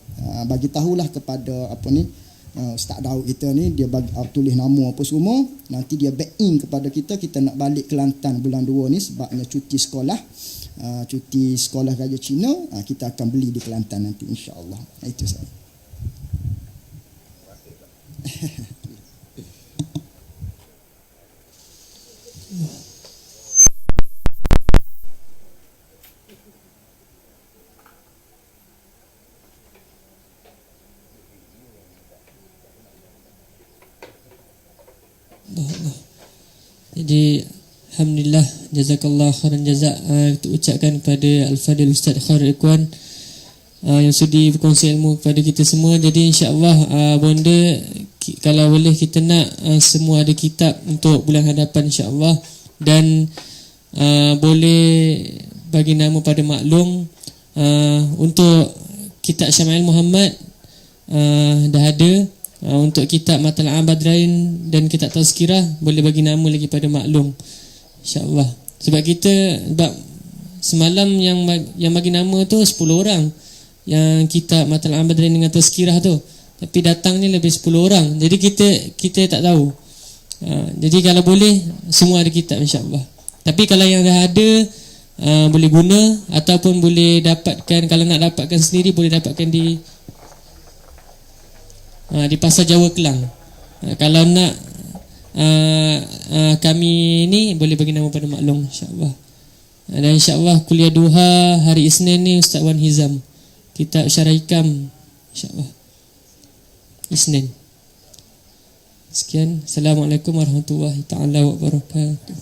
Bagi tahulah kepada apa ni, Ustaz Daud kita ni, dia bagi tulis nama apa semua, nanti dia back in kepada kita nak balik Kelantan bulan 2 ni sebabnya cuti sekolah. Cuti sekolah Raja Cina, kita akan beli di Kelantan nanti, insya-Allah. Itu saja. Jadi alhamdulillah, jazakallah khairan jazak, kita ucapkan kepada Al-Fadil Ustaz Khairul Ikhwan yang sudi berkongsi ilmu kepada kita semua. Jadi insya-Allah bonda, kalau boleh kita nak semua ada kitab untuk bulan hadapan insya-Allah, dan boleh bagi nama pada maklum untuk kitab Syama'il Muhammad dah ada. Untuk kitab Matal Abadrain dan kitab Tazkirah boleh bagi nama lagi pada maklum, insya-Allah. Sebab kita semalam yang bagi nama tu 10 orang yang kitab Matal Abadrain dengan Tazkirah tu, tapi datangnya lebih 10 orang. Jadi kita tak tahu. Jadi kalau boleh semua ada kitab, insya-Allah. Tapi kalau yang dah ada boleh guna, ataupun boleh dapatkan, kalau nak dapatkan sendiri boleh dapatkan di Pasar Jawa Kelang. Kalau nak kami ni boleh bagi nama pada maklum, insya-Allah. Dan insya-Allah kuliah duha hari Isnin ni Ustaz Wan Hizam, kitab Syarah Hikam, insya-Allah Isnin. Sekian, Assalamualaikum warahmatullahi taala wabarakatuh.